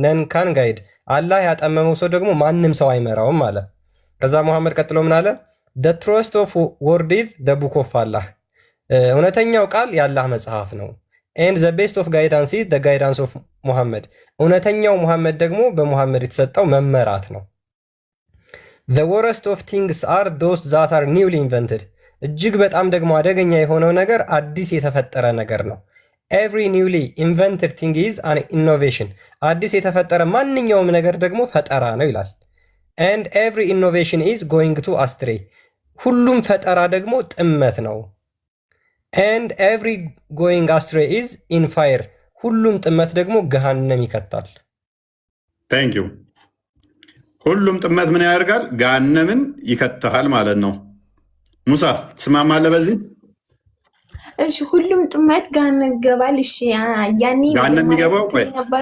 ነን ካን ጋይድ፣ አላህ ያጠመመው ሰው ደግሞ ማንም ሰው አይመራውም አለ። ከዛ ሙሐመድ ቀጥሎ ምን አለ? ደ ትሮስት ኦፍ ወርድ ኢዝ ደ ቡክ ኦፍ አላህ፣ እውነተኛው ቃል የአላህ መጽሐፍ ነው። ኤንድ ዘ ቤስት ኦፍ ጋይዳንስ ኢዝ ደ ጋይዳንስ ኦፍ ሙሐመድ፣ እውነተኛው ሙሐመድ ደግሞ በሙሐመድ የተሰጠው መመራት ነው። The worst of things are those that are newly invented, እጅግ በጣም ደግሞ አደገኛ የሆነው ነገር አዲስ የተፈጠረ ነገር ነው። Every newly invented thing is an innovation, አዲስ የተፈጠረ ማንኛውም ነገር ደግሞ ፈጠራ ነው ይላል። And every innovation is going to astray, ሁሉም ፈጠራ ደግሞ ጥመት ነው። And every going astray is in fire, ሁሉም ጥመት ደግሞ ገሃነም ይከታል። Thank you። ሁሉም ጥመት ምን ያደርጋል? ገሃነምን ይከተሃል ማለት ነው። ሙሳ ትስማማለህ በዚህ? እሺ ሁሉም ጥመት ገሃነም ይገባል። እሺ ያኔ ገሃነም የሚገባው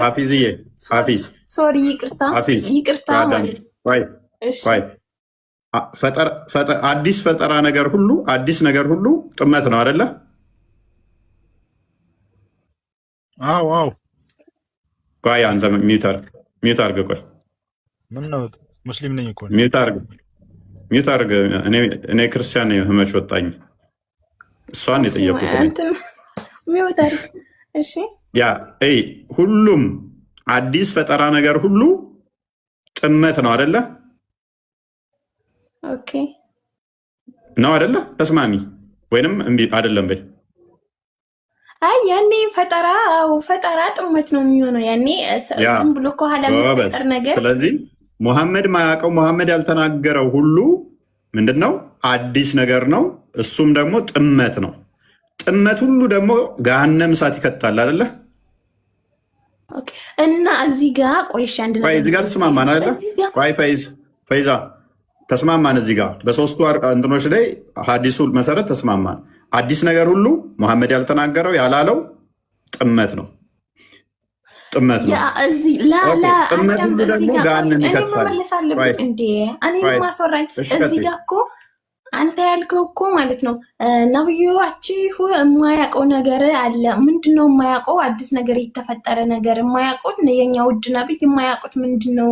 ሐፊዝዬ ሐፊዝ ሶሪ ይቅርታ ማለት ቆይ አዲስ ፈጠራ ነገር ሁሉ አዲስ ነገር ሁሉ ጥመት ነው አይደለ? አዎ አዎ። ቆይ አንተ ሚውት አድርግ። ቆይ ምን ነው ሙስሊም ነኝ እኮ ሚውት አድርግ። እኔ ክርስቲያን ነኝ። ህመች ወጣኝ። እሷን የጠየቁት አንተም ሚውት አድርግ። እሺ ያ ሁሉም አዲስ ፈጠራ ነገር ሁሉ ጥመት ነው አይደለ? ኦኬ ነው አይደለ? ተስማሚ ወይንም እምቢ አይደለም በይ። አይ ያኔ ፈጠራ ጥመት ነው የሚሆነው። ያኔ ዝም ብሎ ከኋላ የሚፈጠር ነገር። ስለዚህ ሙሐመድ ማያውቀው ሙሐመድ ያልተናገረው ሁሉ ምንድነው? አዲስ ነገር ነው። እሱም ደግሞ ጥመት ነው። ጥመት ሁሉ ደግሞ ገሃነም እሳት ይከታል አይደለ? ኦኬ እና እዚህ ጋር ቆይሽ አንድ ነገር እዚህ ጋር ተስማማን አይደለ? ቆይ ፈይዛ ተስማማን። እዚህ ጋር በሶስቱ እንትኖች ላይ ሐዲሱ መሰረት ተስማማን። አዲስ ነገር ሁሉ ሙሐመድ ያልተናገረው ያላለው ጥመት ነው። ጥመት ነው። ጥመት ሁሉ ደግሞ ገሃነም ይከታል። እኔ ማስወራኝ እዚህ ጋር እኮ አንተ ያልከው እኮ ማለት ነው ነብዩዋችሁ የማያውቀው ነገር አለ። ምንድነው የማያውቀው? አዲስ ነገር የተፈጠረ ነገር የማያውቁት የኛ ውድ ነብይ የማያውቁት ምንድነው?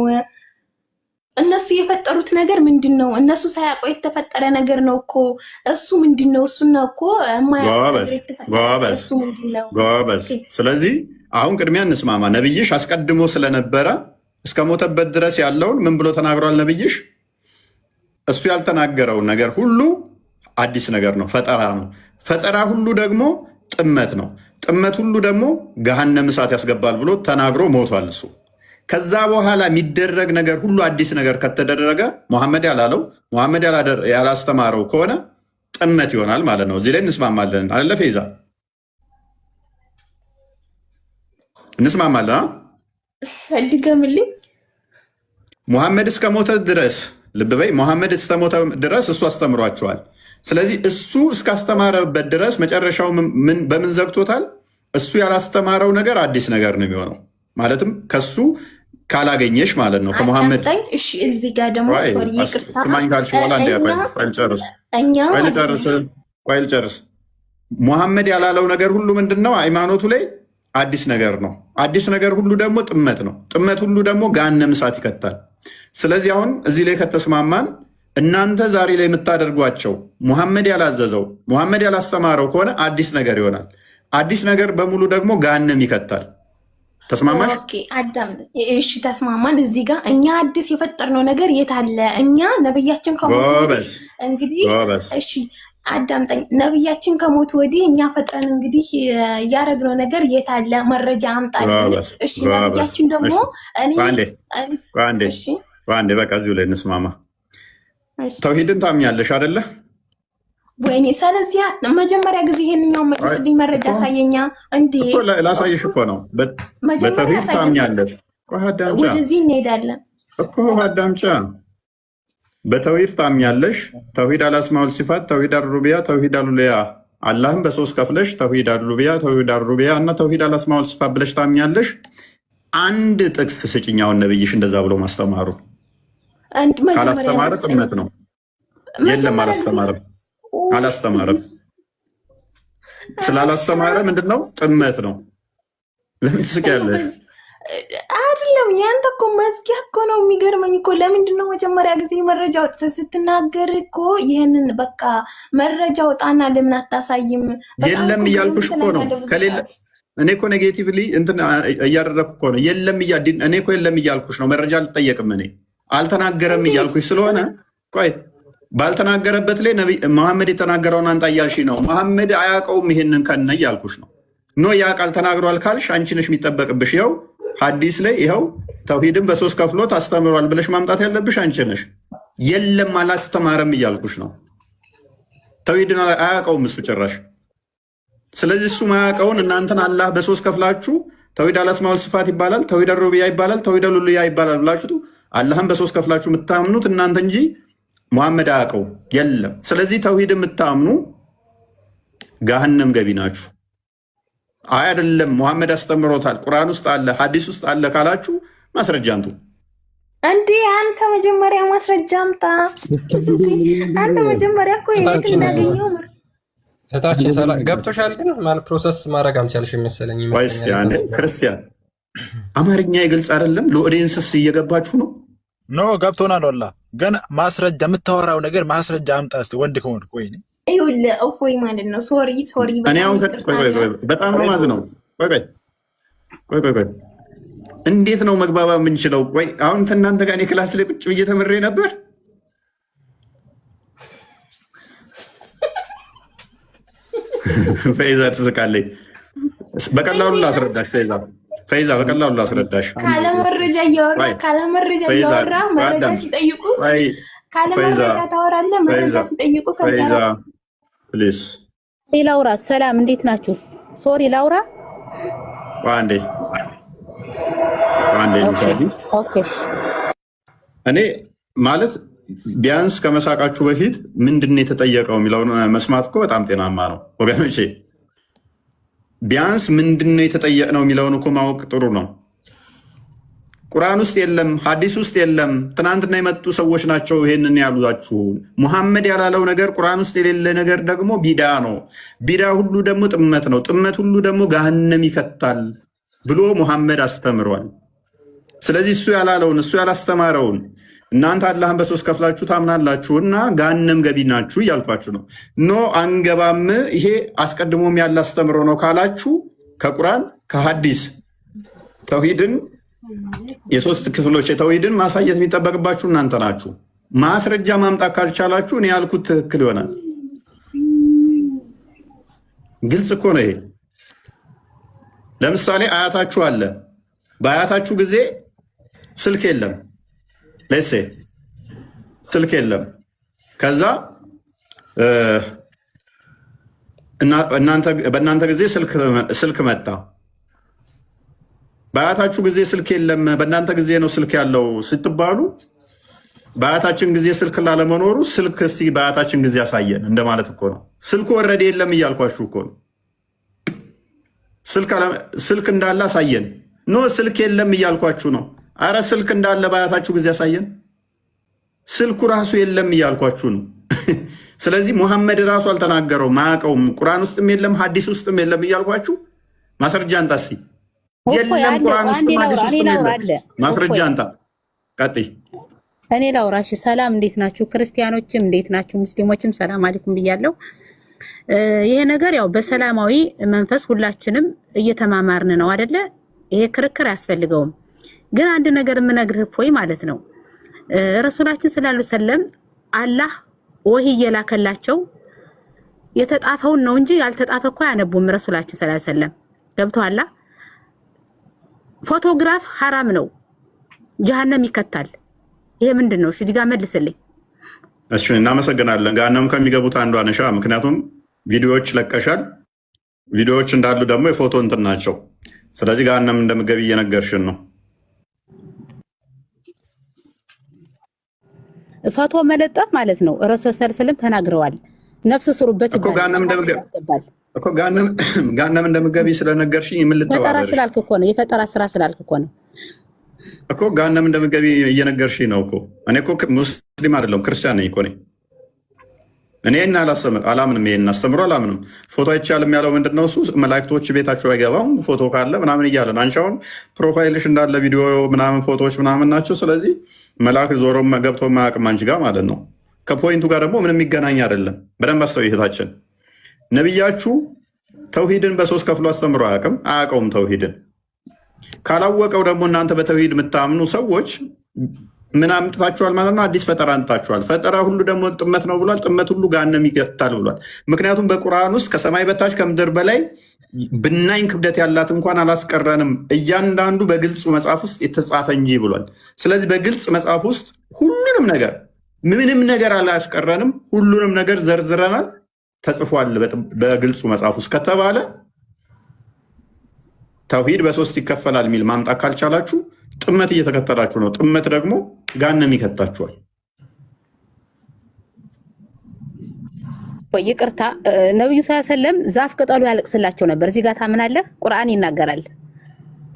እነሱ የፈጠሩት ነገር ምንድነው? እነሱ ሳያውቁ የተፈጠረ ነገር ነው እኮ እሱ ምንድነው? እሱና እኮ ጎበዝ። ስለዚህ አሁን ቅድሚያ እንስማማ። ነብይሽ አስቀድሞ ስለነበረ እስከ ሞተበት ድረስ ያለውን ምን ብሎ ተናግሯል? ነብይሽ እሱ ያልተናገረው ነገር ሁሉ አዲስ ነገር ነው፣ ፈጠራ ነው። ፈጠራ ሁሉ ደግሞ ጥመት ነው። ጥመት ሁሉ ደግሞ ገሃነም እሳት ያስገባል ብሎ ተናግሮ ሞቷል እሱ። ከዛ በኋላ የሚደረግ ነገር ሁሉ አዲስ ነገር ከተደረገ ሙሐመድ ያላለው ሙሐመድ ያላስተማረው ከሆነ ጥመት ይሆናል ማለት ነው። እዚህ ላይ እንስማማለን አለ ፌዛ? እንስማማለን። ድገምልኝ። ሙሐመድ እስከ ሞተ ድረስ ልብ በይ፣ ሙሐመድ እስከ ሞተ ድረስ እሱ አስተምሯቸዋል። ስለዚህ እሱ እስካስተማረበት ድረስ መጨረሻው በምን ዘግቶታል? እሱ ያላስተማረው ነገር አዲስ ነገር ነው የሚሆነው። ማለትም ከሱ ካላገኘሽ ማለት ነው ከሙሐመድ። እሺ እዚህ ጋር ደግሞ ሶሪ ይቅርታ ልጨርስ። ሙሐመድ ያላለው ነገር ሁሉ ምንድን ነው? ሃይማኖቱ ላይ አዲስ ነገር ነው። አዲስ ነገር ሁሉ ደግሞ ጥመት ነው። ጥመት ሁሉ ደግሞ ገሃነም እሳት ይከታል። ስለዚህ አሁን እዚህ ላይ ከተስማማን እናንተ ዛሬ ላይ የምታደርጓቸው ሙሐመድ ያላዘዘው ሙሐመድ ያላስተማረው ከሆነ አዲስ ነገር ይሆናል። አዲስ ነገር በሙሉ ደግሞ ገሃነም ይከታል። ተስማማሽ? ኦኬ አዳም፣ እሺ ተስማማን። እዚህ ጋር እኛ አዲስ የፈጠርነው ነገር የት አለ? እኛ ነብያችን ከሞቱ እንግዲህ እሺ አዳምጠኝ። ነብያችን ከሞቱ ወዲህ እኛ ፈጥረን እንግዲህ ያደረግነው ነገር የት አለ? መረጃ አምጣልኝ። እሺ ነብያችን ደግሞ አንዴ በቃ እዚሁ ላይ እንስማማ። ተውሂድን ታምኛለሽ አይደለ? ወይኔ ስለዚህ መጀመሪያ ጊዜ ይሄንኛው መልስልኝ፣ መረጃ ሳየኛ እንዴ። ላሳየሽ እኮ ነው። በተውሂድ ታምኛለሽ? ወደዚህ እንሄዳለን እኮ አዳምጫ። በተውሂድ ታምኛለሽ? ተውሂድ አልአስማኡል ሲፋት፣ ተውሂድ አልሩቢያ፣ ተውሂድ አልኡሉሂያ። አላህም በሶስት ከፍለሽ ተውሂድ አልሩቢያ፣ ተውሂድ አልሩቢያ እና ተውሂድ አልአስማኡል ሲፋት ብለሽ ታምኛለሽ? አንድ ጥቅስ ስጭኛውን ነብይሽ እንደዛ ብሎ ማስተማሩ። ካላስተማረ ጥመት ነው። የለም አላስተማረም። ስላላስተማረ ምንድን ነው? ጥመት ነው። ለምን ትስቂያለሽ? አይደለም ያንተ እኮ መዝጊያ እኮ ነው። የሚገርመኝ እኮ ለምንድን ነው መጀመሪያ ጊዜ መረጃ ወጥተህ ስትናገር እኮ ይህንን በቃ መረጃ ወጣና ለምን አታሳይም? የለም እያልኩሽ እኮ ነው። ከሌለ እኔ እኮ ኔጌቲቭሊ እንትን እያደረግኩ እኮ ነው። እኔ እኮ የለም እያልኩሽ ነው። መረጃ አልጠየቅም። እኔ አልተናገረም እያልኩሽ ስለሆነ ቆይ ባልተናገረበት ላይ መሐመድ የተናገረውን አንጣ እያልሽ ነው። መሐመድ አያውቀውም ይሄንን ከነ እያልኩሽ ነው። ኖ ያውቃል ተናግሯል ካልሽ አንቺ ነሽ የሚጠበቅብሽ። ይኸው ሐዲስ ላይ ይኸው ተውሂድን በሶስት ከፍሎት አስተምሯል ብለሽ ማምጣት ያለብሽ አንቺ ነሽ። የለም አላስተማረም እያልኩሽ ነው። ተውሂድን አያውቀውም እሱ ጭራሽ። ስለዚህ እሱ ማያውቀውን እናንተን አላህ በሶስት ከፍላችሁ ተውሂድ አልአስማኡል ሲፋት ይባላል፣ ተውሂድ አልሩቢያ ይባላል፣ ተውሂድ አልኡሉሂያ ይባላል ብላችሁ አላህን በሶስት ከፍላችሁ የምታምኑት እናንተ እንጂ ሙሐመድ አያውቀው የለም። ስለዚህ ተውሂድ የምታምኑ ገሃነም ገቢ ናችሁ። አይ አይደለም ሙሐመድ አስተምሮታል፣ ቁርአን ውስጥ አለ፣ ሐዲስ ውስጥ አለ ካላችሁ ማስረጃ አንቱ። እንዴ አንተ መጀመሪያ ማስረጃ አምጣ። አንተ መጀመሪያ እኮ የት እንዳገኘው እታችን ሰላ ገብቶሻል። ግን ማለት ፕሮሰስ ማድረግ አልቻልሽ መሰለኝ። ወይስ ያኔ ክርስቲያን አማርኛ ይገልጽ አይደለም ለኦዲየንስስ እየገባችሁ ነው? ኖ ገብቶናል። ወላ ግን ማስረጃ የምታወራው ነገር ማስረጃ አምጣ እስቲ ወንድ ከሆንክ ወይ ነው ይኸውልህ እፎይ ማለት ነው። ሶሪ እኔ አሁን በጣም ነው ማዝ ነው። ቆይ እንዴት ነው መግባባ የምንችለው? ቆይ አሁን እናንተ ጋር እኔ ክላስ ላይ ቁጭ ብዬ ተምሬ ነበር። ፈይዛ ትስቃለች። በቀላሉ ላስረዳሽ ፈይዛ በቀላሉ ላስረዳሽ። ካለመረጃ እያወራ መረጃ ሲጠይቁ ካለመረጃ ታወራለህ። መረጃ ሲጠይቁ ፈይዛ ፕሊዝ ላውራ። ሰላም እንዴት ናችሁ? ሶሪ ላውራ አንዴ ኦኬ። እኔ ማለት ቢያንስ ከመሳቃችሁ በፊት ምንድን ነው የተጠየቀው የሚለውን መስማት እኮ በጣም ጤናማ ነው ወገኖቼ። ቢያንስ ምንድን ነው የተጠየቅነው የሚለውን እኮ ማወቅ ጥሩ ነው። ቁርአን ውስጥ የለም፣ ሐዲስ ውስጥ የለም። ትናንትና የመጡ ሰዎች ናቸው ይሄንን ያሉዛችሁ። ሙሐመድ ያላለው ነገር ቁርአን ውስጥ የሌለ ነገር ደግሞ ቢዳ ነው። ቢዳ ሁሉ ደግሞ ጥመት ነው። ጥመት ሁሉ ደግሞ ገሃነም ይከታል ብሎ ሙሐመድ አስተምሯል። ስለዚህ እሱ ያላለውን እሱ ያላስተማረውን እናንተ አላህን በሶስት ከፍላችሁ ታምናላችሁ እና ገሃነም ገቢ ናችሁ እያልኳችሁ ነው። ኖ አንገባም፣ ይሄ አስቀድሞም ያለ አስተምሮ ነው ካላችሁ ከቁርአን ከሐዲስ ተውሂድን የሶስት ክፍሎች የተውሂድን ማሳየት የሚጠበቅባችሁ እናንተ ናችሁ። ማስረጃ ማምጣት ካልቻላችሁ እኔ ያልኩት ትክክል ይሆናል። ግልጽ እኮ ነው ይሄ። ለምሳሌ አያታችሁ አለ። በአያታችሁ ጊዜ ስልክ የለም፣ ለሴ ስልክ የለም። ከዛ በእናንተ ጊዜ ስልክ መጣ። በአያታችሁ ጊዜ ስልክ የለም፣ በእናንተ ጊዜ ነው ስልክ ያለው ስትባሉ በአያታችን ጊዜ ስልክ ላለመኖሩ ስልክ እስኪ በአያታችን ጊዜ ያሳየን እንደማለት እኮ ነው። ስልኩ ወረደ የለም እያልኳችሁ እኮ ነው። ስልክ እንዳለ አሳየን። ኖ ስልክ የለም እያልኳችሁ ነው። አረ ስልክ እንዳለ በአያታችሁ ጊዜ ያሳየን። ስልኩ ራሱ የለም እያልኳችሁ ነው። ስለዚህ ሙሐመድ ራሱ አልተናገረውም፣ አያውቀውም። ቁርአን ውስጥም የለም ሐዲስ ውስጥም የለም እያልኳችሁ ማስረጃ አንጣ እስኪ። የለም ቁርአን ውስጥም ሐዲስ ውስጥም የለም። ማስረጃ አንጣ። ቀጥይ። እኔ ላውራሽ። ሰላም እንዴት ናችሁ? ክርስቲያኖችም እንዴት ናችሁ? ሙስሊሞችም ሰላም አለይኩም ብያለሁ። ይሄ ነገር ያው በሰላማዊ መንፈስ ሁላችንም እየተማማርን ነው አይደለ? ይሄ ክርክር አያስፈልገውም። ግን አንድ ነገር የምነግርህ ፎይ ማለት ነው ረሱላችን ሰለላሁ ዐለይሂ ወሰለም አላህ ወህይ እየላከላቸው የተጣፈውን ነው እንጂ ያልተጣፈ እኮ አያነቡም። ረሱላችን ሰለላሁ ዐለይሂ ወሰለም ገብቶሃል? ፎቶግራፍ ሐራም ነው፣ ጀሃነም ይከታል። ይሄ ምንድን ነው? እዚህ ጋር መልስልኝ። እሺ እናመሰግናለን። ገሃነም ከሚገቡት አንዷ ነሻ። ምክንያቱም ቪዲዮዎች ለቀሻል። ቪዲዮዎች እንዳሉ ደግሞ የፎቶ እንትን ናቸው። ስለዚህ ገሃነም እንደምገቢ እየነገርሽን ነው። ፎቶ መለጠፍ ማለት ነው። ረሱል ሰለላሁ ዐለይሂ ወሰለም ተናግረዋል። ነፍስ ስሩበት እኮ ገሃነም እንደምገቢ ስለነገርሽኝ የምልተባበርሽ ፈጠራ ስላልክ እኮ ነው። የፈጠራ ስራ ስላልክ እኮ ነው እኮ ገሃነም እንደምገቢ እየነገርሽኝ ነው እኮ። እኔ እኮ ሙስሊም አይደለሁም ክርስቲያን ነኝ እኮ ነኝ። እኔ አላምንም፣ ይሄን አስተምሮ አላምንም። ፎቶ አይቻልም ያለው ምንድነው? እሱ መላእክቶች ቤታቸው አይገባም ፎቶ ካለ ምናምን እያለን። አንቺ አሁን ፕሮፋይልሽ እንዳለ ቪዲዮ ምናምን ፎቶዎች ምናምን ናቸው። ስለዚህ መልአክ ዞሮ ገብቶ ማያውቅም አንቺ ጋር ማለት ነው። ከፖይንቱ ጋር ደግሞ ምንም የሚገናኝ አይደለም። በደንብ አስተው ይሄታችን ነቢያችሁ ተውሂድን በሶስት ከፍሎ አስተምሮ አያውቀውም። ተውሂድን ካላወቀው ደግሞ እናንተ በተውሂድ የምታምኑ ሰዎች ምን አምጥታችኋል ማለት ነው? አዲስ ፈጠራ አምጥታችኋል። ፈጠራ ሁሉ ደግሞ ጥመት ነው ብሏል። ጥመት ሁሉ ገሃነም ይከታል ብሏል። ምክንያቱም በቁርአን ውስጥ ከሰማይ በታች ከምድር በላይ ብናኝ ክብደት ያላት እንኳን አላስቀረንም፣ እያንዳንዱ በግልጹ መጽሐፍ ውስጥ የተጻፈ እንጂ ብሏል። ስለዚህ በግልጽ መጽሐፍ ውስጥ ሁሉንም ነገር ምንም ነገር አላስቀረንም፣ ሁሉንም ነገር ዘርዝረናል፣ ተጽፏል በግልጹ መጽሐፍ ውስጥ ከተባለ ተውሂድ በሶስት ይከፈላል የሚል ማምጣት ካልቻላችሁ ጥመት እየተከተላችሁ ነው። ጥመት ደግሞ ገሃነም ይከታችኋል። ይቅርታ ነብዩ ሰለላሁ ዐለይሂ ወሰለም ዛፍ ቅጠሉ ያለቅስላቸው ነበር። እዚህ ጋር ታምናለህ? ቁርአን ይናገራል።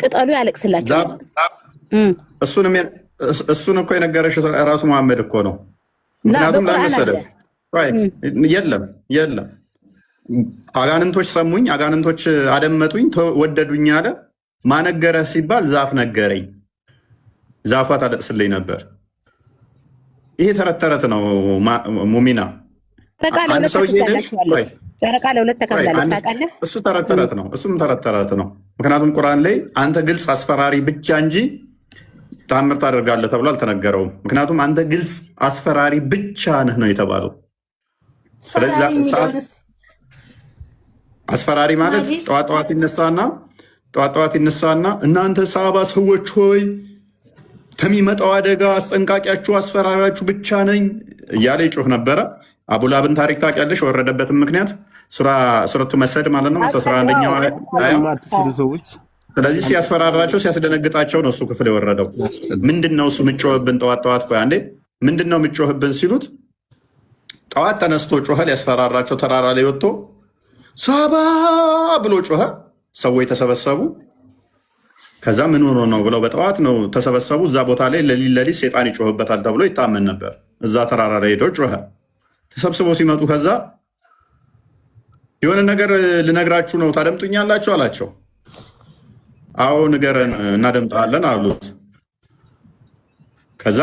ቅጠሉ ያለቅስላቸው እሱን እኮ የነገረሽ ራሱ መሐመድ እኮ ነው። ምክንያቱም ለመሰለሽ የለም አጋንንቶች ሰሙኝ፣ አጋንንቶች አደመጡኝ፣ ወደዱኝ አለ። ማነገረህ ሲባል ዛፍ ነገረኝ፣ ዛፏ ታለቅስልኝ ነበር። ይሄ ተረት ተረት ነው ሙሚና። አንድ ሰው ጨረቃ ለሁለት ተከፍላለች ታውቃለህ? እሱ ተረት ተረት ነው፣ እሱም ተረት ተረት ነው። ምክንያቱም ቁርአን ላይ አንተ ግልጽ አስፈራሪ ብቻ እንጂ ታምር ታደርጋለህ ተብሎ አልተነገረውም። ምክንያቱም አንተ ግልጽ አስፈራሪ ብቻ ነህ ነው የተባለው። ስለዚህ አስፈራሪ ማለት ጠዋት ጠዋት ይነሳና እናንተ ሳባ ሰዎች ሆይ ከሚመጣው አደጋ አስጠንቃቂያችሁ አስፈራሪያችሁ ብቻ ነኝ እያለ ይጮህ ነበረ። አቡላብን ታሪክ ታውቂያለሽ? የወረደበትን ምክንያት ሱረቱ መሰድ ማለት ነው 11ኛው ሰዎች። ስለዚህ ሲያስፈራራቸው ሲያስደነግጣቸው ነው እሱ ክፍል የወረደው። ምንድነው እሱ ምጮህብን ጠዋት? ቆይ አንዴ ምንድነው ምጮህብን ሲሉት ጠዋት ተነስቶ ጮኸ። ሊያስፈራራቸው ተራራ ላይ ወጥቶ ሳባ ብሎ ጮኸ። ሰዎች ተሰበሰቡ። ከዛ ምን ሆኖ ነው ብለው በጠዋት ነው ተሰበሰቡ። እዛ ቦታ ላይ ለሊት ሴጣን ይጮህበታል ተብሎ ይታመን ነበር። እዛ ተራራ ላይ ሄዶ ጮኸ። ተሰብስበው ሲመጡ ከዛ የሆነ ነገር ልነግራችሁ ነው ታደምጡኛላችሁ አላቸው። አዎ ንገረን እናደምጣለን አሉት። ከዛ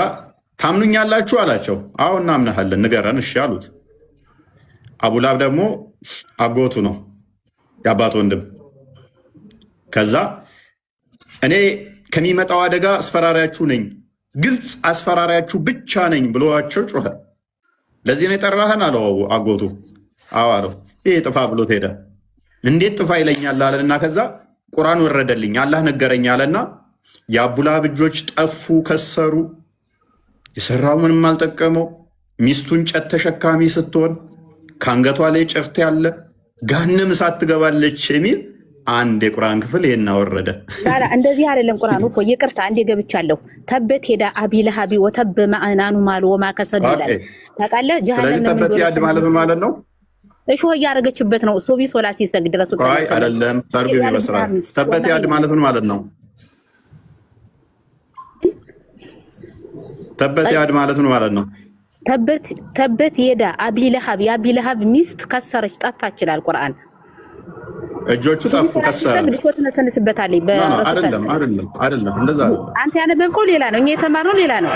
ታምኑኛላችሁ አላቸው። አዎ እናምናሃለን ንገረን እሺ አሉት። አቡላብ ደግሞ አጎቱ ነው የአባት ወንድም። ከዛ እኔ ከሚመጣው አደጋ አስፈራሪያችሁ ነኝ፣ ግልጽ አስፈራሪያችሁ ብቻ ነኝ ብሎዋቸው ጮኸ። ለዚህ ነው የጠራህን አለው አጎቱ። አዎ አለው። ይሄ ጥፋ ብሎት ሄደ። እንዴት ጥፋ ይለኛል አለና ከዛ ቁርአን ወረደልኝ አላህ ነገረኝ አለና የአቡላብ እጆች ጠፉ፣ ከሰሩ። የሰራው ምንም አልጠቀመው። ሚስቱ እንጨት ተሸካሚ ስትሆን ከአንገቷ ላይ ጭርት ያለ ገሃነም እሳት ትገባለች የሚል አንድ የቁርአን ክፍል ይሄን አወረደ። እንደዚህ አይደለም ቁርአኑ እኮ ይቅርታ፣ አንዴ ገብቻለሁ። ተበት ሄዳ አቢ ለሃቢ ወተብ ማአናኑ ማሉ ወማ ከሰብ ይላል ታውቃለህ። ስለዚህ ተበት ያድ ማለት ነው እሺ ሆይ ያረገችበት ነው። ሶቢ ሶላ ሲሰግድ ረሱ አይ አይደለም፣ ተርጉም ይመስላል። ተበት ያድ ማለት ነው። ተበት ያድ ማለት ነው። ተበት ሄዳ አቢ ለሃብ የአቢ ለሃብ ሚስት ከሰረች ጠፋች ይላል ቁርአን። እጆቹ ጠፉ ከሰረ አይደለም እንደዛ ነው። አንተ ያነበብከው ሌላ ነው፣ እኛ የተማርነው ሌላ ነው።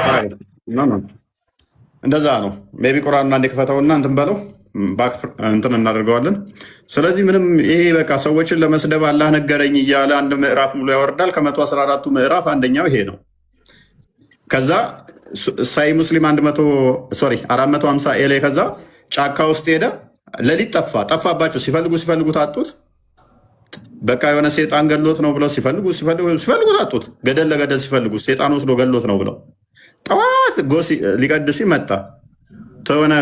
እንደዛ ነው። ሜቢ ቁርአን አንዴ ክፈተውና እንትን በለው እንትን እናደርገዋለን። ስለዚህ ምንም ይሄ በቃ ሰዎችን ለመስደብ አላህ ነገረኝ እያለ አንድ ምዕራፍ ሙሉ ያወርዳል። ከ114ቱ ምዕራፍ አንደኛው ይሄ ነው። ከዛ ሳይ ሙስሊም 450 ኤሌ ከዛ ጫካ ውስጥ ሄደ። ለሊት ጠፋባቸው። ሲፈልጉ ታጡት። በቃ የሆነ ሴጣን ገሎት ነው ብለው ሲፈልጉ ታጡት። ገደል ለገደል ሲፈልጉ ሴጣን ወስዶ ገሎት ነው ብለው ጠዋት ጎሲ ሊቀድስ መጣ። ተሆነ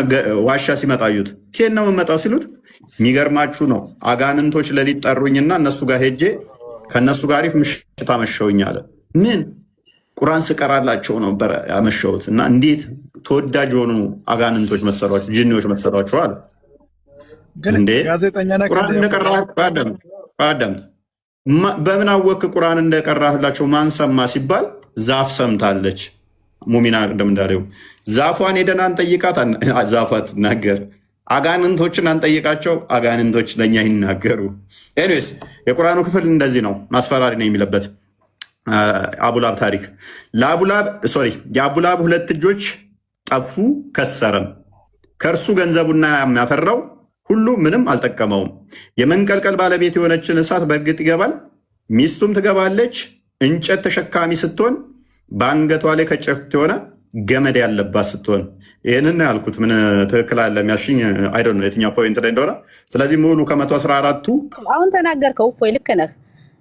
ዋሻ ሲመጣ አዩት። ኬን ነው የምመጣው ሲሉት የሚገርማችሁ ነው አጋንንቶች ለሊት ጠሩኝና እነሱ ጋር ሄጄ ከእነሱ ጋር አሪፍ ምሽት አመሸውኝ አለ። ምን ቁርአን ስቀራላቸው ነበር ያመሸሁት እና እንዴት ተወዳጅ የሆኑ አጋንንቶች መሰሏቸው፣ ጅኒዎች መሰሏቸው አለ። እንዴ ቁርአን እንደቀራህ አዳምጥ። በምን አወክ ቁርአን እንደቀራህላቸው? ማን ሰማ ሲባል ዛፍ ሰምታለች። ሙሚና ቅድም እንዳለው ዛፏን ሄደን አንጠይቃት፣ ዛፏ ትናገር። አጋንንቶችን አንጠይቃቸው፣ አጋንንቶች ለእኛ ይናገሩ። ኤኒዌይስ የቁርአኑ ክፍል እንደዚህ ነው። ማስፈራሪ ነው የሚለበት አቡላብ ታሪክ። የአቡላብ ሁለት እጆች ጠፉ፣ ከሰረም። ከእርሱ ገንዘቡና የሚያፈራው ሁሉ ምንም አልጠቀመውም። የመንቀልቀል ባለቤት የሆነችን እሳት በእርግጥ ይገባል፣ ሚስቱም ትገባለች። እንጨት ተሸካሚ ስትሆን በአንገቷ ላይ ከጭፍት የሆነ ገመድ ያለባት ስትሆን። ይህንን ያልኩት ምን ትክክል አለ የሚያልሽኝ አይደ ነው የትኛው ፖይንት ላይ እንደሆነ። ስለዚህ ሙሉ ከ114ቱ አሁን ተናገርከው እፎይ፣ ልክ ነህ።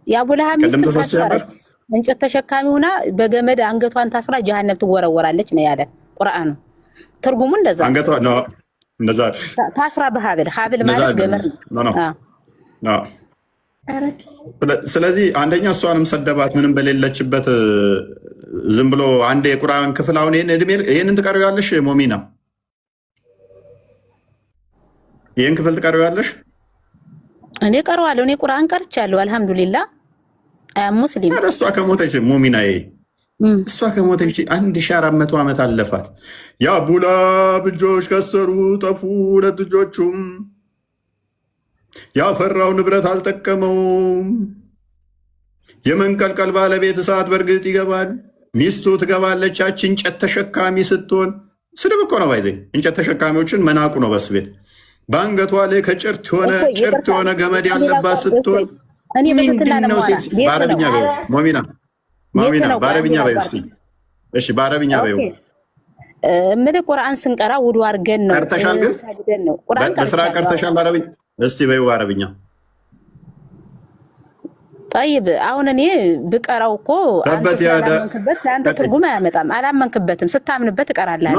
የአቡላሃብ ሚስት ታሰረች፣ እንጨት ተሸካሚ ሆና በገመድ አንገቷን ታስራ ጀሃነም ትወረወራለች ነው ያለ ቁርአኑ። ትርጉሙ እንደዛ አንገቷ ነው እንደዛ ታስራ በሀብል ማለት ገመድ ነው። ስለዚህ አንደኛ እሷንም ሰደባት ምንም በሌለችበት ዝም ብሎ አንድ የቁርአን ክፍል። አሁን ይህንን ትቀርቢያለሽ ሞሚና? ይህን ክፍል ትቀርቢያለሽ? እኔ ቀርዋለሁ። እኔ ቁርአን ቀርቻለሁ አልሐምዱሊላህ። ሙስሊም እሷ ከሞተች ሞሚና እሷ ከሞተች 1400 ዓመት አለፋት። የአቡላብ እጆች ከሰሩ ጠፉ፣ ሁለት እጆቹም ያፈራው ንብረት አልጠቀመውም። የመንቀልቀል ባለቤት እሳት በእርግጥ ይገባል። ሚስቱ ትገባለች። ያቺ እንጨት ተሸካሚ ስትሆን ስድብ እኮ ነው። ባይዘ እንጨት ተሸካሚዎችን መናቁ ነው በሱ ቤት። በአንገቷ ላይ ከጭርት የሆነ ገመድ ያለባት ስትሆን ምንድነው? በአረብኛ በይው ሞሚና፣ በአረብኛ በይው እስኪ። እሺ በአረብኛ በይው። ምን ቁርአን ስንቀራ ውዱ አድርገን ነው ቀርተሻል። ግን በስራ ቀርተሻል። በአረብኛ እስቲ በይው በአረብኛ። ጠይብ አሁን እኔ ብቀራው እኮ አንተ ስላመንክበት ለአንተ ትርጉም አያመጣም። አላመንክበትም። ስታምንበት እቀራለሁ።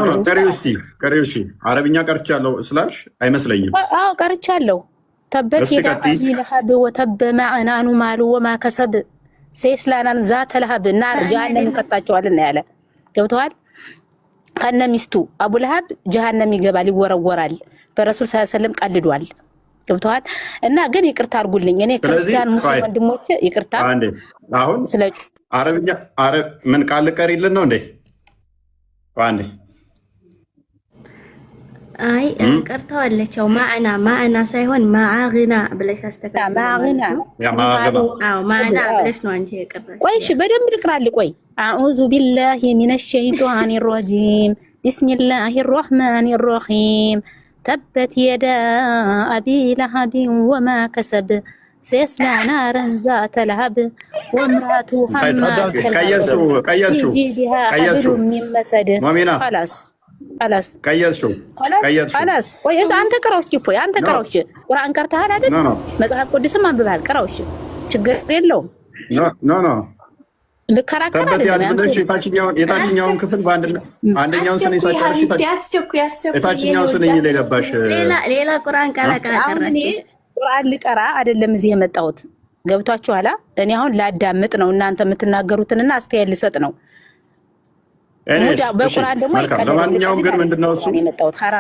ቀሪው እሺ አረብኛ ቀርቻለሁ ስላልሽ አይመስለኝም። አዎ ቀርቻለሁ። ተበት የዳ አቢ ለሀብ ወተበ ማዕናኑ ማሉ ወማ ከሰብ ሴስላናን ዛተ ለሀብ እና ጀሃነም እንከታቸዋለን ያለ ገብተዋል። ከነ ሚስቱ አቡ ለሀብ ጀሃነም ይገባል፣ ይወረወራል። በረሱል ሰለላሁ ዐለይሂ ወሰለም ቀልዷል። ገብተዋል። እና ግን ይቅርታ አድርጉልኝ እኔ ክርስቲያን ሙስሊም ወንድሞቼ ይቅርታ። አሁን ስለ አረብኛ ምን ቃል ቀሪልን ነው እንዴ? አንዴ አይ ቀርተዋለች። ያው ማዕና ሳይሆን ማዕግና ብለሽ አስተካክል። ማዕና ብለሽ ነው አንቺ የቀረሽ። ቆይ እሺ በደንብ ልቅራል። ቆይ አዑዙ ቢላሂ ሚነሽ ሸይጧኒ ረጂም ቢስሚላሂ ረህማኒ ረሂም ተበት የዳ አቢ ለሀብ ወማ ከሰብ سيصلى نارا ذات لهب وامرأته حمالة الحطب في جيدها حبل من مسد. خلاص خلاص ቆይ አንተ ቀራውሽ እፎይ አንተ ቀራውሽ ቁርአን ቀርተሃል አይደል? መጽሐፍ ቅዱስም አንብበሃል። ቀራውሽ ችግር የለውም። ኖ ልከራከር አይደለም። የታችኛውን ክፍል አንደኛውን ስነ ይሳቻልሽ የታችኛውን ስነ ይለገባሽ ሌላ ቁርአን ቀራቀራችሁ ቁርአን ልቀራ አይደለም እዚህ የመጣሁት ገብቷችኋል? እኔ አሁን ላዳምጥ ነው እናንተ የምትናገሩትንና አስተያየት ልሰጥ ነው። በቁርአን ደግሞ ለማንኛውም ግን ምንድነው እሱ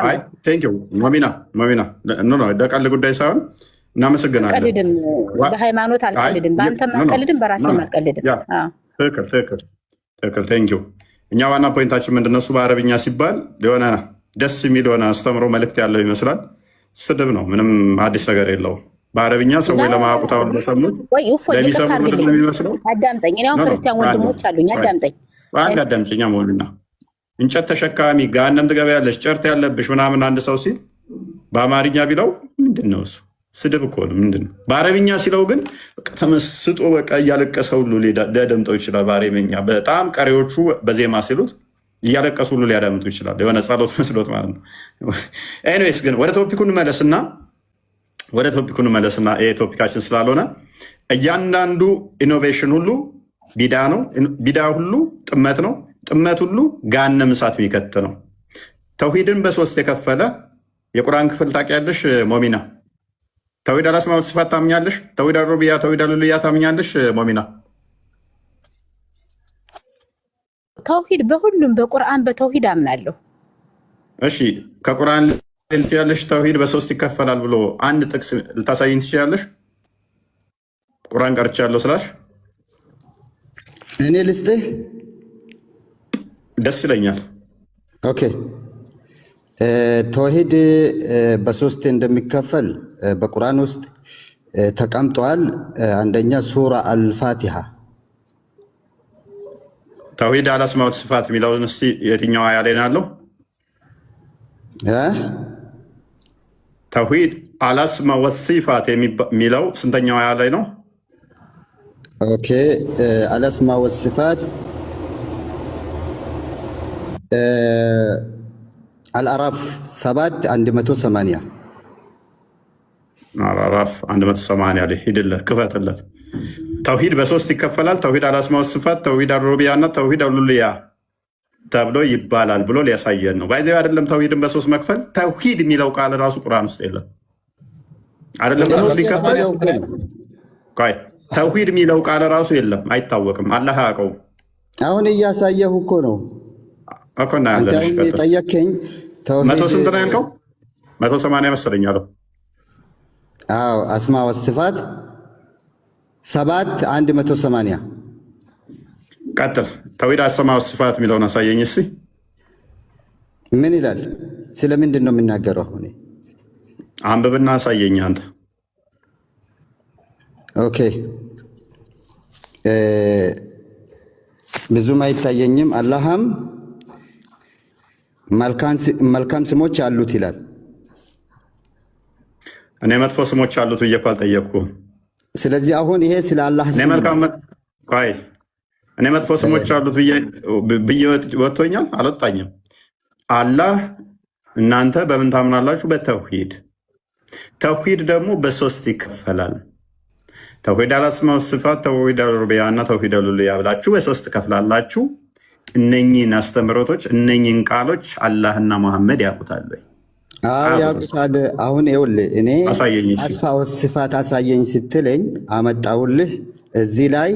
አይ ቴንክ ዩ ሞሚና ኖ ደቃል ጉዳይ ሳይሆን እናመሰግናለን። ቀልድም በሃይማኖት አልቀልድም፣ በአንተም አልቀልድም፣ በራሴም አልቀልድም። ትክክል ቴንክ ዩ። እኛ ዋና ፖይንታችን ምንድነው እሱ በአረብኛ ሲባል የሆነ ደስ የሚል ሆነ አስተምሮ መልእክት ያለው ይመስላል። ስድብ ነው፣ ምንም አዲስ ነገር የለውም። በአረብኛ ሰዎች ለማያውቁት አሁን በሰሙት ለሚሰሙት ነው የሚመስለው። አዳምጠኝ፣ እኔ አሁን ክርስቲያን ወንድሞች አሉኝ። አዳምጠኝ አንድ አዳምጪኛ ሞሉና እንጨት ተሸካሚ ገሃነም ትገቢያለሽ ጨርት ያለብሽ ምናምን አንድ ሰው ሲል በአማርኛ ቢለው ምንድነው እሱ? ስድብ እኮ ነው። ምንድነው? በአረብኛ ሲለው ግን ተመስጦ በቃ እያለቀሰ ሁሉ ሊያደምጠው ይችላል። በአረብኛ በጣም ቀሪዎቹ በዜማ ሲሉት እያለቀሱ ሁሉ ሊያዳምጡ ይችላል። የሆነ ጸሎት መስሎት ማለት ነው። ኤኒዌይስ ግን ወደ ቶፒኩ እንመለስና ይሄ ቶፒካችን ስላልሆነ እያንዳንዱ ኢኖቬሽን ሁሉ ቢዳ ነው። ቢዳ ሁሉ ጥመት ነው። ጥመት ሁሉ ገሃነም እሳት የሚከት ነው። ተውሂድን በሶስት የከፈለ የቁርአን ክፍል ታውቂያለሽ ሞሚና? ተውሂድ አልአስማእ ወሲፋት ታምኛለሽ? ተውሂድ አልሩቡቢያ፣ ተውሂድ አልኡሉሂያ ታምኛለሽ ሞሚና? ተውሂድ በሁሉም በቁርአን በተውሂድ አምናለሁ። እሺ ከቁርአን ልትያለሽ ተውሂድ በሶስት ይከፈላል ብሎ አንድ ጥቅስ ልታሳይኝ ትችላለሽ? ቁርአን ቀርቻለሁ ስላሽ እኔ ልስጥህ ደስ ይለኛል። ኦኬ ተውሂድ በሶስት እንደሚከፈል በቁርአን ውስጥ ተቀምጧል። አንደኛ ሱራ አልፋቲሃ ተውሂድ አልአስማእ ወሲፋት የሚለውን እስኪ የትኛው አያ ላይ ነው ያለው? ተውሂድ አልአስማእ ወሲፋት የሚለው ስንተኛው አያ ላይ ነው? ኦኬ አልአስማእ ወሲፋት አልአዕራፍ 7:180 አልአዕራፍ 180 ላይ ሂድለት ክፈትለት። ተውሂድ በሶስት ይከፈላል። ተውሂድ አልአስማእ ወሲፋት፣ ተውሂድ አልሩቡቢያ እና ተውሂድ አልኡሉሂያ ተብሎ ይባላል ብሎ ሊያሳየን ነው። ባይዘው አይደለም ተውሂድን በሶስት መክፈል ተውሂድ የሚለው ቃል ራሱ ቁርአን ውስጥ የለም። አይደለም በሶስት ሊከፈል ተውሂድ የሚለው ቃል ራሱ የለም፣ አይታወቅም፣ አላህ አያውቀውም። አሁን እያሳየሁ እኮ ነው እኮ እና ያለሽ ጠየከኝ። መቶ ስንት ነው ያልከው? 180 መሰለኝ አለው። አዎ አስማእ ወሲፋት 7:180 ቀጥል። ተውሂድ አስማው ሲፋት የሚለውን አሳየኝ እስኪ። ምን ይላል? ስለምንድን ነው የምናገረው? አሁን አንብብና አሳየኝ አንተ። ኦኬ ብዙም አይታየኝም። አላህም መልካም ስሞች አሉት ይላል። እኔ መጥፎ ስሞች አሉት ብዬ እኮ አልጠየቅኩም። ስለዚህ አሁን ይሄ ስለ አላህ ስም እኔ መጥፎ ስሞች አሉት ብዬ ወጥቶኛል? አልወጣኝም። አላህ እናንተ በምን ታምናላችሁ? በተውሂድ። ተውሂድ ደግሞ በሶስት ይከፈላል። ተውሂድ አልአስማው ሲፋት፣ ተውሂድ አልሩቢያ እና ተውሂድ አልኡሉሂያ ብላችሁ በሶስት ከፍላላችሁ። እነኚህን አስተምህሮቶች እነኚህን ቃሎች አላህና መሐመድ ያውቁታል ወይ? አዎ ያውቁታል። አሁን ይኸውልህ እኔ አስማው ሲፋት አሳየኝ ስትለኝ አመጣውልህ። እዚህ ላይ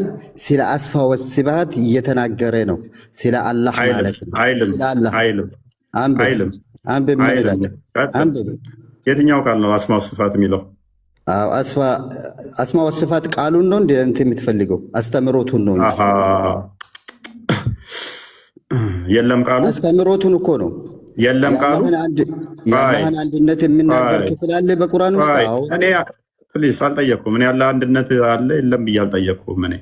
ስለ አስማው ሲፋት እየተናገረ ነው፣ ስለ አላህ ማለት ነው። አንብብ። የትኛው ቃል ነው አስማው ሲፋት የሚለው? አስማው ሲፋት ቃሉን ነው እንደ አንተ የምትፈልገው? አስተምሮቱን ነው እንጂ የለም ቃሉ አስተምሮቱን እኮ ነው። የለም ቃሉ የአላህን አንድነት የሚናገር ክፍል አለ በቁርአን ውስጥ? አዎ እኔ ፕሊስ አልጠየቅኩም። እኔ ያለ አንድነት አለ የለም ብዬ አልጠየቅኩም። እኔ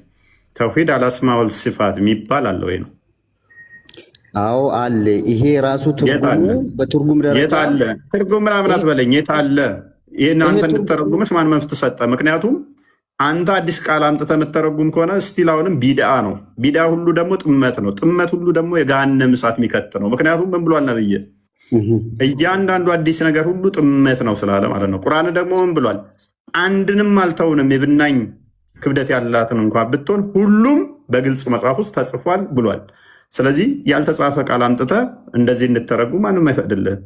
ተውሂድ አልአስማው ሲፋት የሚባል አለ ወይ ነው? አዎ አለ። ይሄ ራሱ ትርጉሙ በትርጉም ደረጃ የት አለ? ትርጉም ምናምን አትበለኝ። የት አለ? ይሄን አንተ እንድትተረጉምስ ማን መፍት ሰጠ? ምክንያቱም አንተ አዲስ ቃል አምጥተህ የምትተረጉም ከሆነ ስቲል አሁንም ቢድአ ነው። ቢድአ ሁሉ ደግሞ ጥመት ነው። ጥመት ሁሉ ደግሞ የገሃነም እሳት የሚከት ነው። ምክንያቱም ምን ብሏል ነብይ? እያንዳንዱ አዲስ ነገር ሁሉ ጥመት ነው ስላለ ማለት ነው። ቁርአን ደግሞ ምን ብሏል? አንድንም አልተውንም የብናኝ ክብደት ያላትን እንኳን ብትሆን ሁሉም በግልጹ መጽሐፍ ውስጥ ተጽፏል ብሏል። ስለዚህ ያልተጻፈ ቃል አምጥተህ እንደዚህ እንድተረጉም ማንም አይፈቅድልህም።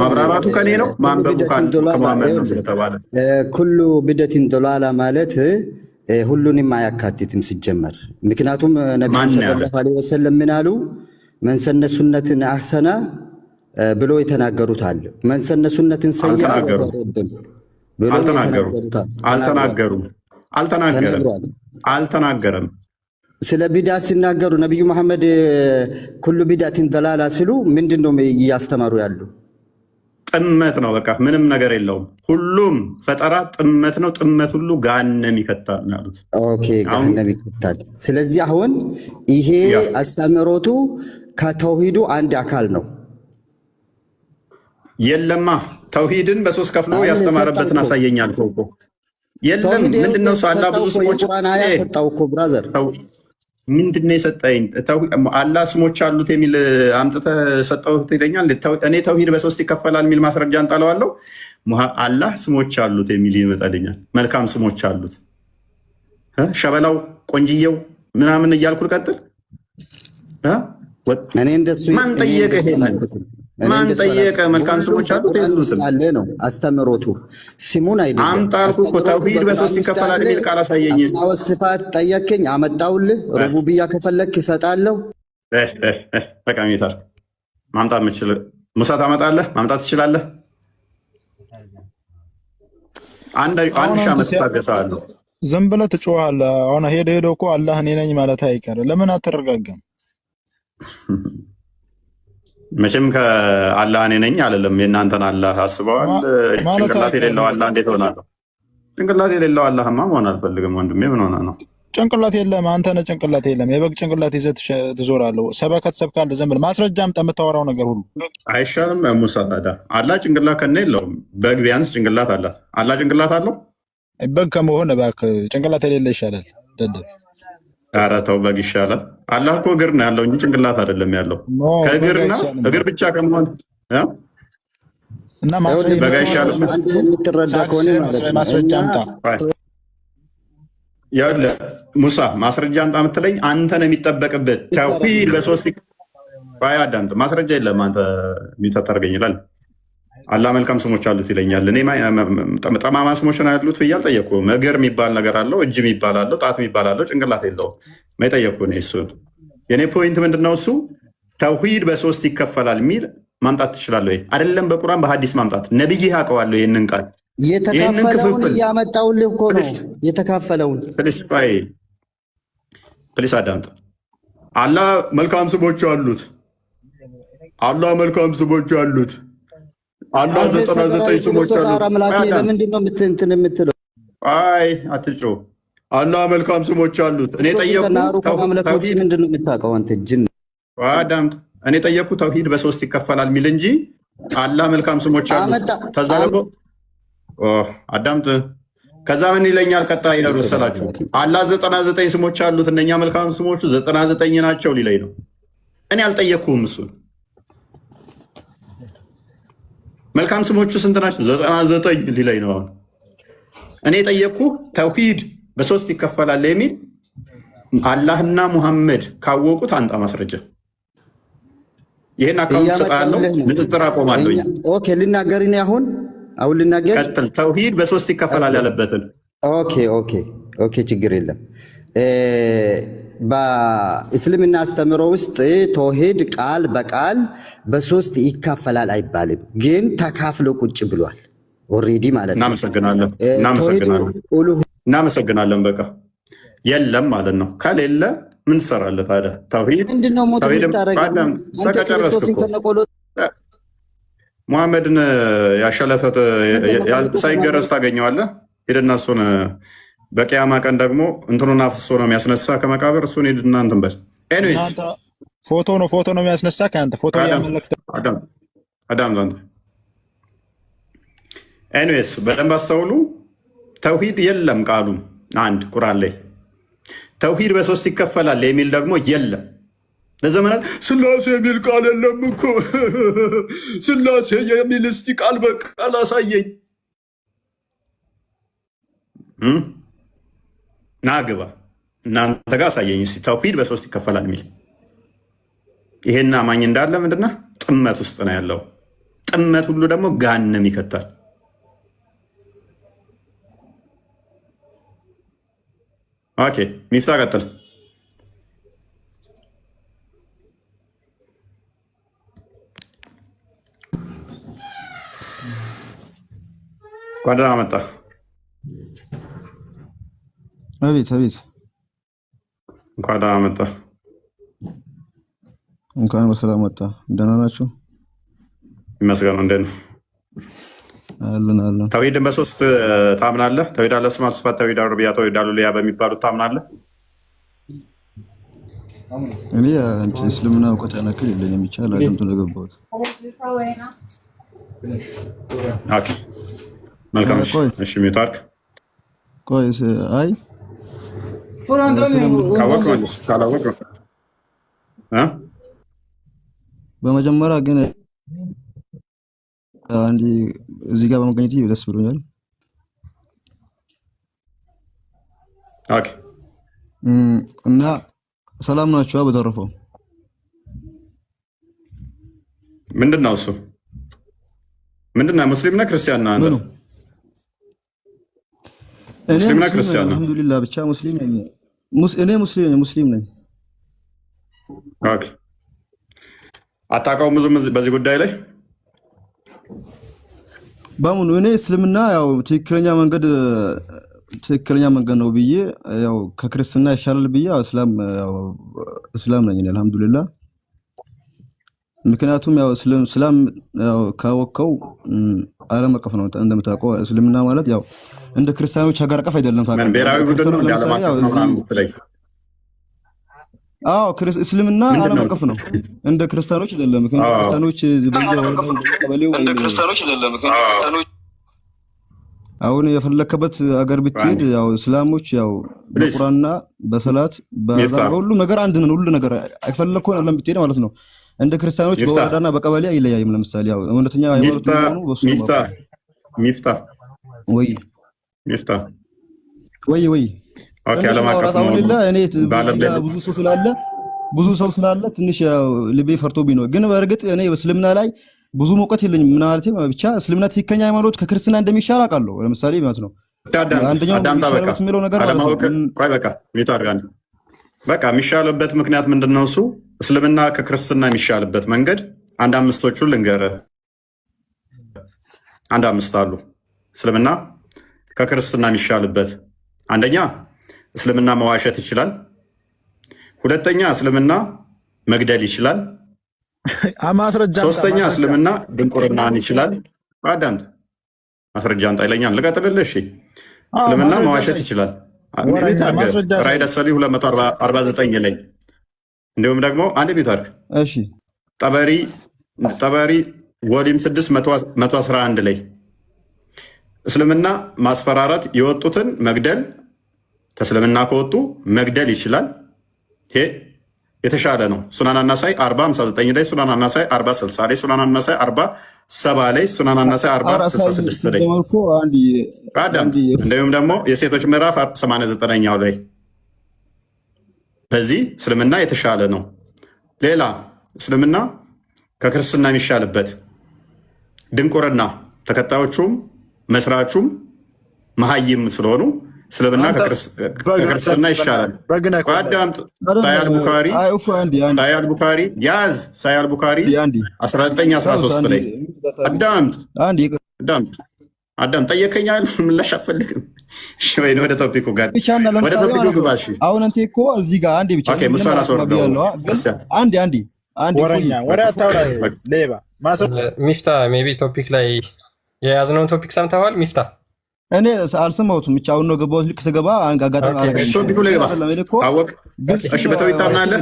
ማብራራቱ ከኔ ነው፣ ማንበቡ ከማመን ነው ስለተባለ ኩሉ ቢደቲን ዶላላ ማለት ሁሉንም አያካትትም ሲጀመር። ምክንያቱም ነብዩ ሰለላሁ ዐለይሂ ወሰለም ምን አሉ? መንሰነ ሱነትን አህሰና ብሎ የተናገሩት አለ። መንሰነ ሱነትን ሰይአ አልተናገሩም። ስለ ቢዳ ሲናገሩ ነብዩ መሐመድ ኩሉ ቢዳቲን ደላላ ሲሉ ምንድን ነው እያስተማሩ ያሉ? ጥመት ነው። በቃ ምንም ነገር የለውም። ሁሉም ፈጠራ ጥመት ነው። ጥመት ሁሉ ገሃነም ይከታል ነው ያሉት። ኦኬ ገሃነም ይከታል። ስለዚህ አሁን ይሄ አስተምህሮቱ ከተውሂዱ አንድ አካል ነው። የለማ ተውሂድን በሶስት ከፍሎ ያስተማረበትን አሳየኛል እኮ። የለም ምንድነው? አላህ ብዙ ስሞች ሰጣው እኮ ብራዘር። ምንድነው የሰጠኝ? አላህ ስሞች አሉት የሚል አምጥተህ ሰጠሁት ይለኛል። እኔ ተውሂድ በሶስት ይከፈላል የሚል ማስረጃ እንጣለዋለሁ። አላህ ስሞች አሉት የሚል ይመጣልኛል። መልካም ስሞች አሉት፣ ሸበላው፣ ቆንጅየው ምናምን እያልኩ ልቀጥል? ማን ጠየቀ? ማን ጠየቀ? መልካም ስሞች አሉት አለ ነው አስተምሮቱ። ስሙን አይደለም አምጣልኩ እኮ ተውሂድ በሶስት ይከፈላል የሚል ቃል አሳየኝ። አስማው ሲፋት ጠየቀኝ፣ አመጣውልህ። ሩቡብያ ከፈለክ ይሰጣለሁ። በቃ ሚታር ማምጣት የምችል ሙሳ ታመጣለህ፣ ማምጣት ትችላለህ። አንድ ሺህ ዓመት ታገሳለሁ። ዝም ብለህ ትጮኻለህ። አሁን ሄዶ እኮ አላህ እኔ ነኝ ማለት አይቀርም። ለምን አትረጋጋም? መቼም ከአላህ እኔ ነኝ አለለም። የእናንተን አላህ አስበዋል። ጭንቅላት የሌለው አላህ እንዴት ሆናለሁ? ጭንቅላት የሌለው አላህማ መሆን አልፈልግም ወንድሜ። ምን ሆነ ነው? ጭንቅላት የለም። አንተ ነህ ጭንቅላት የለም። የበግ ጭንቅላት ይዘህ ትዞራለህ። ሰበከት ሰብካለህ። ዝም ብለህ ማስረጃ አምጣ። የምታወራው ነገር ሁሉ አይሻልም? ሙሳ ታዲያ አላህ ጭንቅላት ከነ የለውም። በግ ቢያንስ ጭንቅላት አላት። አላህ ጭንቅላት አለው? በግ ከመሆን እባክህ ጭንቅላት የሌለ ይሻላል። ደደብ ኧረ ተው፣ በግ ይሻላል። አላህ እኮ እግር ነው ያለው እንጂ ጭንቅላት አይደለም ያለው። ከእግርና እግር ብቻ ከመሆን እና በግ አይሻልም? የምትረዳ ከሆነ ማስረጃ አምጣ። ያለ ሙሳ ማስረጃ አምጣ የምትለኝ አንተ ነው የሚጠበቅበት። ተውሂድ በሶስት አዳምጥ። ማስረጃ የለም። አንተ የሚታጠርገኝ ይላል። አላህ መልካም ስሞች አሉት ይለኛል። እኔ ጠማማ ስሞች ነው ያሉት ብዬ አልጠየኩም። እግር የሚባል ነገር አለው፣ እጅ የሚባል አለው፣ ጣት የሚባል አለው፣ ጭንቅላት የለውም። ጠየቅኩ እኔ እሱን። የኔ ፖይንት ምንድነው? እሱ ተውሂድ በሶስት ይከፈላል የሚል ማምጣት ትችላለህ ወይ? አይደለም በቁርአን በሐዲስ ማምጣት። ነብይ ያውቀዋለሁ ይህንን ቃል። የተካፈለውን እያመጣውልህ እኮ ነው። የተካፈለውን ፕሊስ አዳምጥ። አላህ መልካም ስሞች አሉት። አላህ መልካም ስሞች አሉት። አላህ 99 ስሞች አሉት። ለምንድን ነው እንትን የምትለው? አይ አትጮ። አላህ መልካም ስሞች አሉት። እኔ ጠየቅኩ ተውሂድ ምንድን ነው የምታውቀው አንተ ጅን? አዳምጥ። እኔ ጠየቅኩ ተውሂድ በ3 ይከፈላል ሚል እንጂ አላህ መልካም ስሞች አሉት። ተዛለቦ አዳምጥ። ከዛ ምን ይለኛል? ቀጣይ ነው መሰላችሁ አላህ 99 ስሞች አሉት፣ እነኛ መልካም ስሞቹ 99 ናቸው ሊለኝ ነው። እኔ አልጠየቅኩም እሱን። መልካም ስሞቹ ስንት ናቸው? 99 ሊለኝ ነው። አሁን እኔ ጠየቅኩ ተውሂድ በ3 ይከፈላል የሚል አላህና ሙሐመድ ካወቁት አንጣ ማስረጃ። ይሄን አካውንት ሰጣለሁ፣ ንጥጥር አቆማለሁ። ኦኬ ልናገር እኔ አሁን ልናገር። ቀጥል። ተውሂድ በ3 ይከፈላል ያለበትን። ኦኬ ችግር የለም። በእስልምና አስተምሮ ውስጥ ተውሂድ ቃል በቃል በ3 ይካፈላል አይባልም፣ ግን ተካፍሎ ቁጭ ብሏል ኦሬዲ ማለት ነው። እናመሰግናለን። በቃ የለም ማለት ነው። ከሌለ ምን ትሰራለህ ታዲያ? ተውሂድ ምንድነው? ሞት ሙሐመድን ያሸለፈት ሳይገረዝ ታገኘዋለህ። ሄድና እሱን በቂያማ ቀን ደግሞ እንትኑን አፍሶ ነው የሚያስነሳ ከመቃብር። እሱን ሄድና እንትን በል። ኤኒዌይስ ፎቶ ነው የሚያስነሳ ከአንተ ፎቶ ያመለክተ አዳም ዘንድ። ኤኒዌይስ በደንብ አስተውሉ። ተውሂድ የለም ቃሉም አንድ ቁርአን ላይ ተውሂድ በ3 ይከፈላል የሚል ደግሞ የለም። ለዘመናት ስላሴ የሚል ቃል የለም እኮ ስላሴ የሚል እስቲ ቃል በቃል አሳየኝ። ናግባ እናንተ ጋር አሳየኝ እስቲ ተውሂድ በ3 ይከፈላል የሚል። ይሄን አማኝ እንዳለ ምንድና ጥመት ውስጥ ነው ያለው። ጥመት ሁሉ ደግሞ ገሃነም ይከታል። ኦኬ ሚፍታ ቀጥል። ጓደኛ መጣ። አቤት እንኳን ደህና መጣ። እንኳን በሰላም መጣ። ደህና ናችሁ? ይመስገን። እንዴት ነው? አለን። ተውሂድን በ3 ታምናለህ? ተውሂድ አለ ስማ ስፋት፣ ተውሂድ አሩብያ፣ ተውሂድ አሉልያ በሚባሉት ታምናለህ? እኔ አንቺ እስልምና እውቀት ያነክል የለኝም። ይቻላል አድምጡ ለገባሁት። ኦኬ መልካም። እሺ ሚታርክ ቆይ አይ ካወቅ ማለት ካላወቅ በመጀመሪያ ግን አንዲ እዚህ ጋር በመገኘት ደስ ብሎኛል። ኦኬ እና ሰላም ናችሁ? በተረፈው ምንድነው እሱ? ምንድነው? ሙስሊም ነህ ክርስቲያን ነህ? አንተ ሙስሊም ነህ ክርስቲያን ነህ? አልሐምዱሊላህ ብቻ ሙስሊም ነኝ። እኔ ሙስሊም ነኝ። ኦኬ አታውቀውም ብዙም በዚህ ጉዳይ ላይ? በሙሉ እኔ እስልምና ያው ትክክለኛ መንገድ ነው ብዬ ያው ከክርስትና ይሻላል ብዬ እስላም ነኝ አልሐምዱሊላህ። ምክንያቱም ያው እስላም ያው ካወቀው ዓለም አቀፍ ነው እንደምታውቀው። እስልምና ማለት ያው እንደ ክርስቲያኖች ሀገር አቀፍ አይደለም። ብሔራዊ ቡድን ነው ዓለም አቀፍ ነው። አዎ እስልምና ዓለም አቀፍ ነው፣ እንደ ክርስቲያኖች አይደለም። ክርስቲያኖች አሁን የፈለከበት አገር ብትሄድ ያው እስላሞች ያው በቁርአንና በሰላት በዛሬ ሁሉ ነገር አንድ ነው። ሁሉ ነገር አይፈለከው ዓለም ብትሄድ ማለት ነው። እንደ ክርስቲያኖች በወረዳና በቀበሌ አይለያይም። ለምሳሌ ያው እውነተኛ ሃይማኖት ነው በሱ ወይ ኦኬ ዓለም አቀፍ ነው። እኔ ብዙ ሰው ስላለ ትንሽ ልቤ ፈርቶብኝ ነው። ግን በእርግጥ እኔ በእስልምና ላይ ብዙ እውቀት የለኝም። ምን ማለት ነው? ብቻ እስልምና ትክክለኛ ሃይማኖት ከክርስትና እንደሚሻል አውቃለሁ። ለምሳሌ ማለት ነው አንደኛው የሚለው ነገር በቃ የሚሻልበት ምክንያት ምንድነው? እሱ እስልምና ከክርስትና የሚሻልበት መንገድ አንድ አምስቶቹን ልንገርህ። አንድ አምስት አሉ እስልምና ከክርስትና የሚሻልበት። አንደኛ እስልምና መዋሸት ይችላል። ሁለተኛ እስልምና መግደል ይችላል። ማስረጃ። ሶስተኛ እስልምና ድንቁርናን ይችላል። አዳምጥ፣ ማስረጃ አንጣ ይለኛል። ልቀጥልልህ? እሺ። እስልምና መዋሸት ይችላል። ራዕይ ደሰሊ 249 ላይ እንዲሁም ደግሞ አንድ ቤት አድርግ። እሺ ጠበሪ ወሊም 611 ላይ እስልምና ማስፈራራት የወጡትን መግደል ከእስልምና ከወጡ መግደል ይችላል። ይሄ የተሻለ ነው። ሱናን አናሳይ 4059 ላይ፣ ሱናን አናሳይ 4060 ላይ፣ ሱናን አናሳይ 47 ላይ፣ ሱናን አናሳይ 4066 ላይ እንዲሁም ደግሞ የሴቶች ምዕራፍ 89ኛው ላይ በዚህ እስልምና የተሻለ ነው። ሌላ እስልምና ከክርስትና የሚሻልበት ድንቁርና ተከታዮቹም መስራቹም መሀይም ስለሆኑ እስልምና ከክርስትና ይሻላል። አዳምጥ። ሳያል ቡካሪ ያዝ። ሳያል ቡካሪ 1913 ላይ አዳምጥ። ጠየቀኛ ምላሽ አትፈልግም? ወይ ወደ ቶፒኩ ጋር ወደ ቶፒኩ ግባ። አሁን አንተ እኮ እዚህ ጋር አንዴ ብቻ ሙሳን አስወርደው። ሚፍታ ሜይ ቢ ቶፒክ ላይ የያዝነውን ቶፒክ ሰምተዋል? ሚፍታ እኔ አልሰማሁትም። ብቻ አሁን ነው ገባሁት። ልክ ስገባ አጋጣሚ ቶፒኩ ላይ ገባ። ታወቅ። እሺ፣ በተውሂድ ታምናለህ?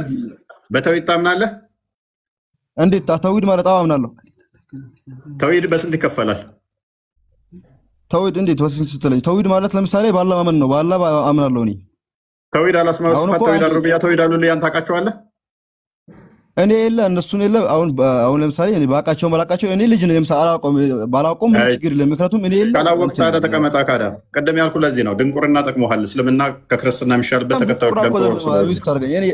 በተውሂድ ታምናለህ? እንዴት? ተውሂድ ማለት አምናለሁ። ተውሂድ በስንት ይከፈላል? ተውሂድ እንዴት በስንት ስትለኝ፣ ተውሂድ ማለት ለምሳሌ በአላህ ማመን ነው። በአላህ አምናለሁ እኔ። ተውሂድ አልአስማእ ወሲፋት፣ ተውሂድ አልሩቢያ፣ ተውሂድ አልኡሉሂያን ታውቃቸዋለህ? እኔ የለ እነሱን የለ። አሁን ለምሳሌ እኔ ባውቃቸው ባላውቃቸው እኔ ልጅ ነኝ። ባላውቀውም ችግር የለም። ምክንያቱም እኔ የለ ካላወቅህ ታዲያ ተቀመጣ። ካዳ ቀደም ያልኩህ ለዚህ ነው። ድንቁርና ጠቅሞሃል። እስልምና ከክርስትና የሚሻልበት ተከታዮች እኔ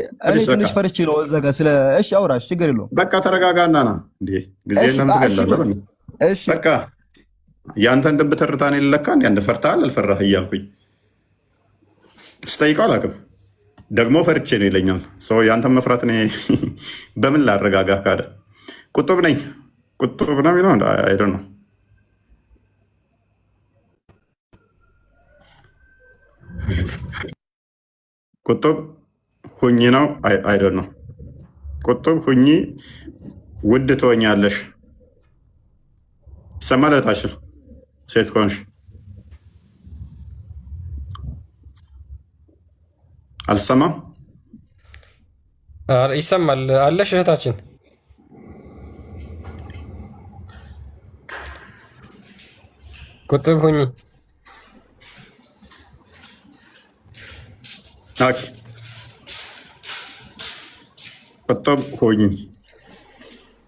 ትንሽ ፈርቼ ነው እዛ ጋር ስለ እሺ፣ አውራሽ ችግር የለውም። በቃ ተረጋጋና ና እንዴ ጊዜ ለምን ትገላለህ? እሺ በቃ ያንተን ድብ ተርታኔ ለካ እንዴ አንተ ፈርተሃል አልፈራህ እያልኩኝ ስጠይቀው አላውቅም። ደግሞ ፈርቼ ነው ይለኛል ሰው። ያንተን መፍራት እኔ በምን ላረጋጋ? ካደ ቁጡብ ነኝ ቁጡብ ነው የሚለው አይደ ነው። ቁጡብ ሁኚ ነው አይደ ነው። ቁጡብ ሁኚ ውድ ትሆኛለሽ። ሰማለታችን ሴት ከሆንሽ አልሰማም? ይሰማል አለሽ እህታችን። ቁጥብ ሁኚ። ኦኬ ቁጥብ ሁኚ።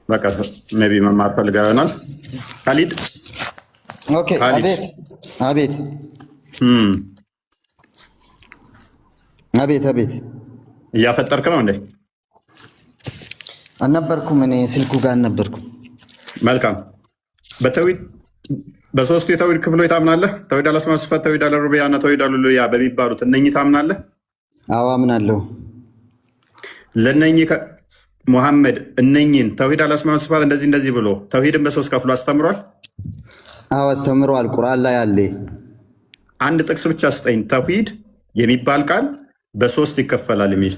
በቃ ነቢ መማር ፈልጋ ይሆናል። ካሊድ ኦኬ። አቤት አቤት አቤት አቤት። እያፈጠርክ ነው እንዴ? አልነበርኩም፣ እኔ ስልኩ ጋር አልነበርኩም። መልካም። በተውሂድ በሶስቱ የተውሂድ ክፍሎች ታምናለህ? ተውሂድ አልአስማእ ወሲፋት፣ ተውሂድ አልሩቢያ እና ተውሂድ አልኡሉሂያ በሚባሉት እነኚህ ታምናለህ? አዎ አምናለሁ። ለእነኚህ ሙሐመድ እነኚህን ተውሂድ አልአስማእ ወሲፋት እንደዚህ እንደዚህ ብሎ ተውሂድን በሶስት ከፍሎ አስተምሯል? አዎ አስተምሯል። ቁርአን ላይ አለ። አንድ ጥቅስ ብቻ ስጠኝ። ተውሂድ የሚባል ቃል በሶስት ይከፈላል የሚል።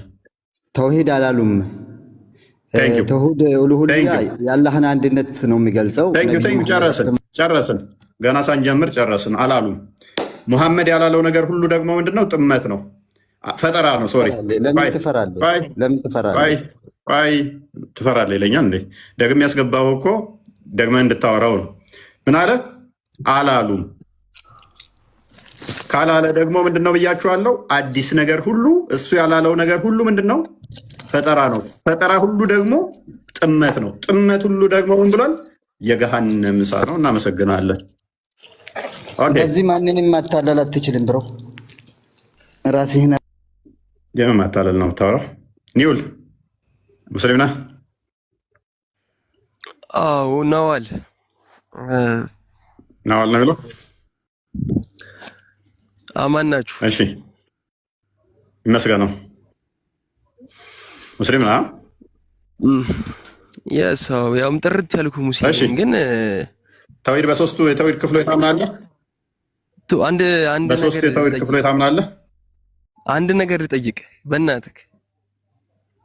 ተውሂድ አላሉም። ተውሂድ ኡሉሂያ የአላህን አንድነት ነው የሚገልጸው። ጨረስን። ገና ሳንጀምር ጨረስን። አላሉም። ሙሐመድ ያላለው ነገር ሁሉ ደግሞ ምንድነው? ጥመት ነው፣ ፈጠራ ነው። ሶሪ ለምን ትፈራለህ? ትፈራለህ ይለኛል እንዴ? ደግሜ ያስገባው እኮ ደግመህ እንድታወራው ነው። ምን አለ? አላሉም። ካላለ ደግሞ ምንድነው ብያችኋለሁ? አዲስ ነገር ሁሉ እሱ ያላለው ነገር ሁሉ ምንድነው? ፈጠራ ነው። ፈጠራ ሁሉ ደግሞ ጥመት ነው። ጥመት ሁሉ ደግሞ ምን ብሏል? የገሃነም እሳት ነው። እናመሰግናለን። ስለዚህ ማንንም ማታለል አትችልም ብሮ። ራስህን የምን ማታለል ነው የምታወራው? ኒውል ሙስሊም ነህ? አዎ ነዋል ነዋል ነው የሚለው። አማን ናችሁ? እሺ ይመስገነው። ሙስሊም ነህ? የሰው ያውም ጥርት ያልኩ ሙስሊም ግን ተውሂድ በሶስቱ የተውሂድ ክፍሎች ታምናለህ? አንድ በሶስቱ የተውሂድ ክፍሎች ታምናለህ? አንድ ነገር ልጠይቅ በእናትህ።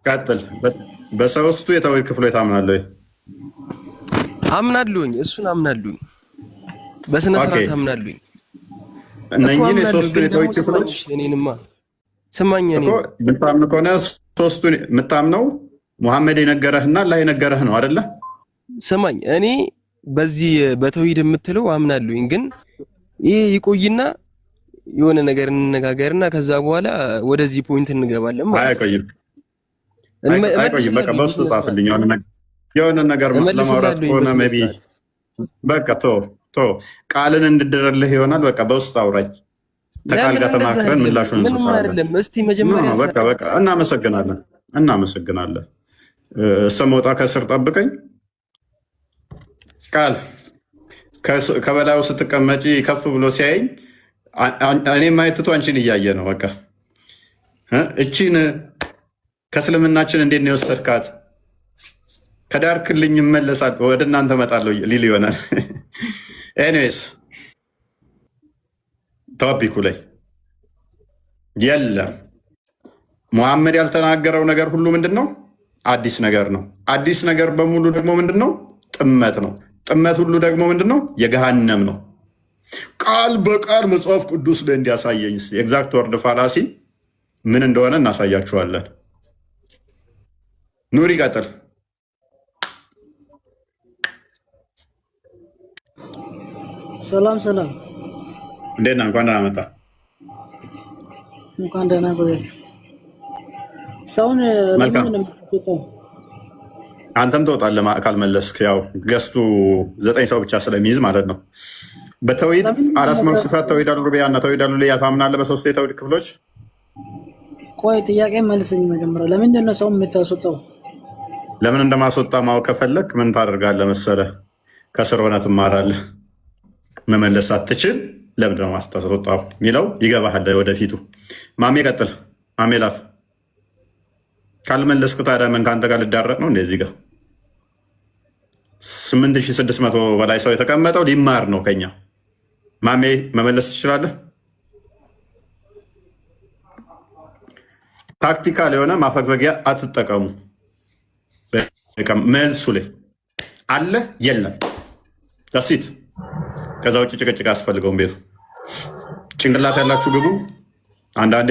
ቀጥል። በሶስቱ የተውሂድ ክፍሎች ታምናለህ? አምናለሁኝ። እሱን አምናለሁኝ። በስነ ስርዓት አምናለሁኝ። እነኚህን የሶስቱን የተውሂድ ክፍሎች እኔንማ ስማኝ፣ እኔ የምታምን ከሆነ ሶስቱን የምታምነው ሙሐመድ የነገረህና አላህ የነገረህ ነው አይደለ? ስማኝ፣ እኔ በዚህ በተውሂድ የምትለው አምናለሁኝ። ግን ይሄ ይቆይና የሆነ ነገር እንነጋገርና ከዛ በኋላ ወደዚህ ፖይንት እንገባለን ማለት ነው። አይቆይም። በቃ በውስጥ ጻፍልኝ። የሆነ ነገር ለማውራት ከሆነ ሜቢ በቃ ቶ ቃልን እንድደረልህ ይሆናል። በቃ በውስጥ አውራኝ። ተቃል ጋር ተማክረን ምላሹን እንሰጣለን። እስቲ መጀመሪያ በቃ እናመሰግናለን። ሰሞጣ ከስር ጠብቀኝ። ቃል ከበላዩ ስትቀመጪ ከፍ ብሎ ሲያየኝ እኔ ማየትቱ አንቺን እያየ ነው። በቃ እቺን ከእስልምናችን እንዴት ነው የወሰድካት? ከዳርክልኝ እመለሳለሁ፣ ወደ እናንተ እመጣለሁ ሊል ይሆናል። ኤኒዌይስ ቶፒኩ ላይ የለም። ሙሐመድ ያልተናገረው ነገር ሁሉ ምንድን ነው? አዲስ ነገር ነው። አዲስ ነገር በሙሉ ደግሞ ምንድን ነው? ጥመት ነው። ጥመት ሁሉ ደግሞ ምንድን ነው? የገሃነም ነው። ቃል በቃል መጽሐፍ ቅዱስ ላይ እንዲያሳየኝ ኤግዛክት ወርድ ፋላሲ ምን እንደሆነ እናሳያችኋለን። ኑር ይቀጥል። ሰላም ሰላም፣ እንዴት ነህ? እንኳን ደህና መጣህ። እንኳን ደህና ቆያችሁ። ሰውን ለምን እንደምትወጣው አንተም ትወጣለህ ካልመለስክ፣ ያው ገስቱ 9 ሰው ብቻ ስለሚይዝ ማለት ነው። በተውሂድ አልአስማእ ወሲፋት ተውሂድ አልሩቢያ እና ተውሂድ አልኡሉሂያ ታምናለህ? በሶስቱ የተውሂድ ክፍሎች። ቆይ ጥያቄ መልስኝ መጀመሪያ። ለምንድን ነው ሰው የምታስወጣው? ለምን እንደማስወጣ ማወቅ ከፈለክ ምን ታደርጋለህ መሰለህ? ከስር ሆነህ ትማራለህ። መመለስ አትችል ለምን ነው ማስታወጣው የሚለው ይገባሃል ወደፊቱ። ማሜ ቀጥል። ማሜ ላፍ ካልመለስክ ታዲያ ምን ከአንተ ጋር ልዳረቅ ነው? እንደዚህ ጋር 8600 በላይ ሰው የተቀመጠው ሊማር ነው ከኛ። ማሜ መመለስ ትችላለህ? ታክቲካል የሆነ ማፈግፈጊያ አትጠቀሙ። መልሱ ላይ አለ የለም ዳሲት። ከዛ ውጭ ጭቅጭቅ አያስፈልገውም ቤቱ። ጭንቅላት ያላችሁ ግቡ። አንዳንዴ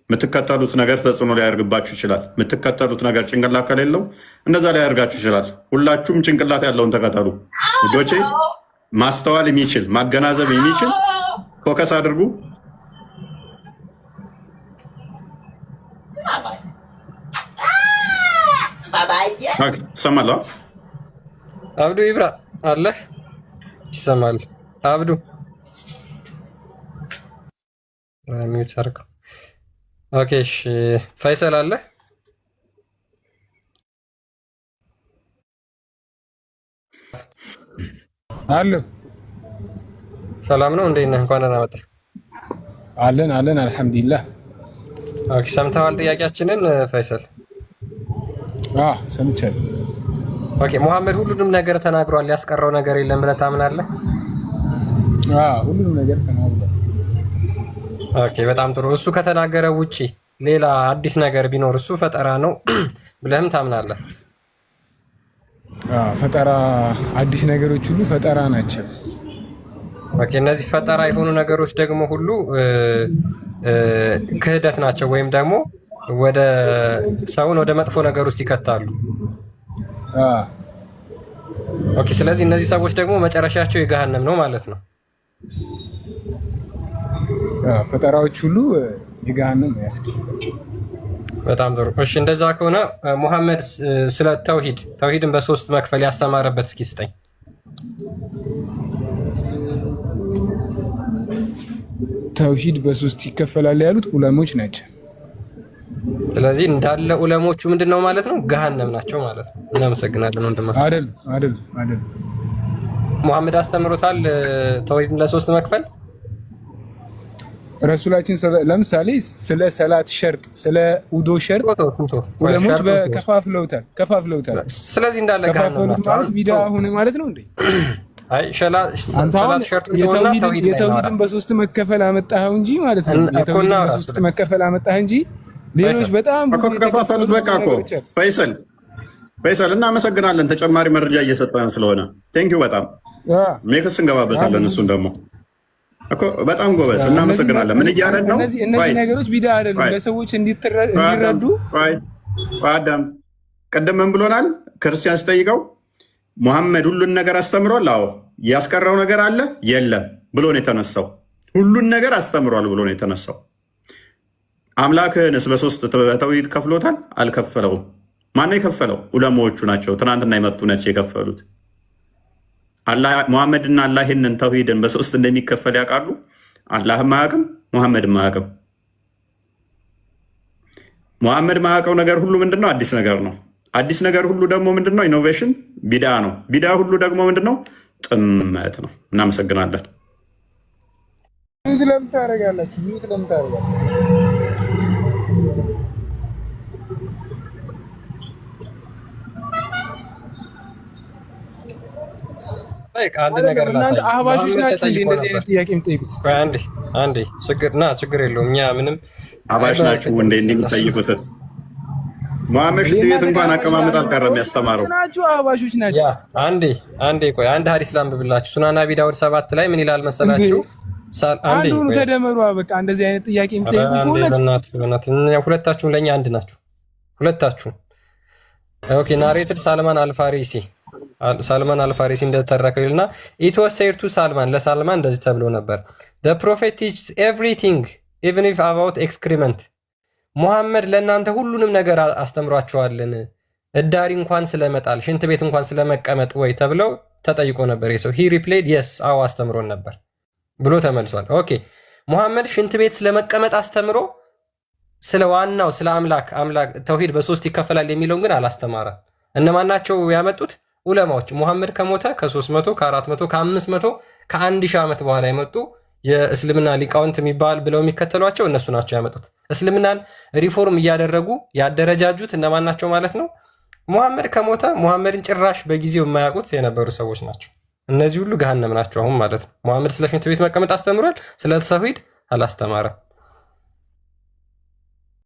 የምትከተሉት ነገር ተጽዕኖ ሊያደርግባችሁ ይችላል። የምትከተሉት ነገር ጭንቅላት ከሌለው እንደዛ ሊያደርጋችሁ ይችላል። ሁላችሁም ጭንቅላት ያለውን ተከተሉ ልጆቼ። ማስተዋል የሚችል ማገናዘብ የሚችል ፎከስ አድርጉ። ይሰማል? አብዱ ይብራ አለ ይሰማል? አብዱ ሚዩት አድርገው። ኦኬ እሺ፣ ፈይሰል አለ? አለ። ሰላም ነው? እንዴት ነህ? እንኳን ደህና መጣህ። አለን አልሐምዱሊላህ። ኦኬ፣ ሰምተዋል ጥያቄያችንን ፈይሰል? ሰምቻለሁ። ኦኬ፣ ሙሐመድ ሁሉንም ነገር ተናግሯል፣ ያስቀረው ነገር የለም ብለህ ታምናለህ? ሁሉንም ነገር ተናግሯል። ኦኬ፣ በጣም ጥሩ። እሱ ከተናገረ ውጪ ሌላ አዲስ ነገር ቢኖር እሱ ፈጠራ ነው ብለህም ታምናለህ? ፈጠራ፣ አዲስ ነገሮች ሁሉ ፈጠራ ናቸው። ኦኬ፣ እነዚህ ፈጠራ የሆኑ ነገሮች ደግሞ ሁሉ ክህደት ናቸው ወይም ደግሞ ወደ ሰውን ወደ መጥፎ ነገር ውስጥ ይከታሉ። ኦኬ፣ ስለዚህ እነዚህ ሰዎች ደግሞ መጨረሻቸው የገሃነም ነው ማለት ነው። ፈጠራዎች ሁሉ የገሃነም ያስገኛል። በጣም ጥሩ። እሺ፣ እንደዛ ከሆነ ሙሐመድ ስለ ተውሂድን በሶስት መክፈል ያስተማረበት እስኪ ስጠኝ። ተውሂድ በሶስት ይከፈላል ያሉት ዑለሞች ናቸው። ስለዚህ እንዳለ ዑለሞቹ ምንድነው ማለት ነው? ገሃነም ናቸው ማለት ነው። እናመሰግናለን ወንድማችን። አይደል ሙሐመድ አስተምሮታል ተውሂድን ለሶስት መክፈል። ረሱላችን ለምሳሌ ስለ ሰላት ሸርጥ፣ ስለ ውዶ ሸርጥ ዑለሞች ከፋፍለውታል። ስለዚህ እንዳለ ከፋፈሉት ማለት ቢድዓ ሆነ ማለት ነው እንዴ? አይ ሰላት ሸርጥ ቢሆንና የተውሂድን በሶስት መከፈል አመጣኸው እንጂ ማለት ነው። የተውሂድን በሶስት መከፈል አመጣህ እንጂ ሌሎች በጣም ብዙ ከፋፈሉት። በቃ እኮ ፈይሰል እናመሰግናለን፣ ተጨማሪ መረጃ እየሰጠን ስለሆነ ቴንኪው በጣም ሜክስ እንገባበታለን። እሱን ደግሞ እኮ በጣም ጎበዝ እናመሰግናለን። ምን እያለን ነው? እነዚህ ነገሮች ቢዳ አይደሉም፣ ለሰዎች እንዲረዱ። አዳም ቅድም ምን ብሎናል? ክርስቲያን ሲጠይቀው ሙሐመድ ሁሉን ነገር አስተምሯል። አዎ ያስቀረው ነገር አለ የለም ብሎ ነው የተነሳው። ሁሉን ነገር አስተምሯል ብሎ ነው የተነሳው። አምላክህንስ በሶስት ተውሂድ ከፍሎታል? አልከፈለውም። ማነው የከፈለው? ዑለማዎቹ ናቸው። ትናንትና የመጡ ናቸው የከፈሉት። ሙሐመድና አላህ ይህንን ተውሂድን በሶስት እንደሚከፈል ያውቃሉ። አላህም አያውቅም፣ ሙሐመድም አያውቅም። ሙሐመድ ማያውቀው ነገር ሁሉ ምንድነው? አዲስ ነገር ነው። አዲስ ነገር ሁሉ ደግሞ ምንድነው? ኢኖቬሽን፣ ቢዳ ነው። ቢዳ ሁሉ ደግሞ ምንድነው? ጥመት ነው። እናመሰግናለን። ሚዩት ለምን ታደርጋላችሁ? ሚዩት ለምን ታደርጋላችሁ? አንድ ነገር እናንተ አህባሾች ናችሁ እንዴ እንደዚህ አይነት ጥያቄ የምትጠይቁት? አንዴ ችግር የለውም። እኛ ምንም አህባሽ ናችሁ እንዴ እንደምትጠይቁት? ሙሐመድ ሽንት ቤት እንኳን አቀማመጥ አልቀረም ያስተማረው ናችሁ። አህባሾች ናችሁ። አንዴ ቆይ፣ አንድ ሐዲስ ላንብብላችሁ። ሱናን አቢ ዳውድ 7 ላይ ምን ይላል መሰላችሁ? አንዱን ተደመሩ። በቃ እንደዚህ አይነት ጥያቄ የምትጠይቁ ከሆነ ሁለታችሁም ለኛ አንድ ናችሁ። ሁለታችሁም ኦኬ። ናሬትድ ሳልማን አልፋሪሲ እንደተረከው ይልና ኢት ዋስ ሴድ ቱ ሳልማን፣ ለሳልማን እንደዚህ ተብሎ ነበር the prophet teaches everything even if about excrement ሙሐመድ ለእናንተ ሁሉንም ነገር አስተምሯቸዋልን እዳሪ እንኳን ስለመጣል ሽንት ቤት እንኳን ስለመቀመጥ ወይ ተብለው ተጠይቆ ነበር። የሰው he replied yes አዎ አስተምሮን ነበር ብሎ ተመልሷል። ኦኬ ሙሐመድ ሽንት ቤት ስለመቀመጥ አስተምሮ ስለ ዋናው ስለ አምላክ ተውሂድ በሶስት ይከፈላል የሚለውን ግን አላስተማረም። እነማን ናቸው ያመጡት? ዑለማዎች። ሙሐመድ ከሞተ ከ300 ከ400 ከ500 ከ1000 ዓመት በኋላ የመጡ የእስልምና ሊቃውንት የሚባል ብለው የሚከተሏቸው እነሱ ናቸው ያመጡት። እስልምናን ሪፎርም እያደረጉ ያደረጃጁት እነማን ናቸው ማለት ነው? ሙሐመድ ከሞተ ሙሐመድን ጭራሽ በጊዜው የማያውቁት የነበሩ ሰዎች ናቸው። እነዚህ ሁሉ ገሃነም ናቸው አሁን ማለት ነው። ሙሐመድ ስለ ሽንት ቤት መቀመጥ አስተምሯል፣ ስለ ተውሂድ አላስተማረም።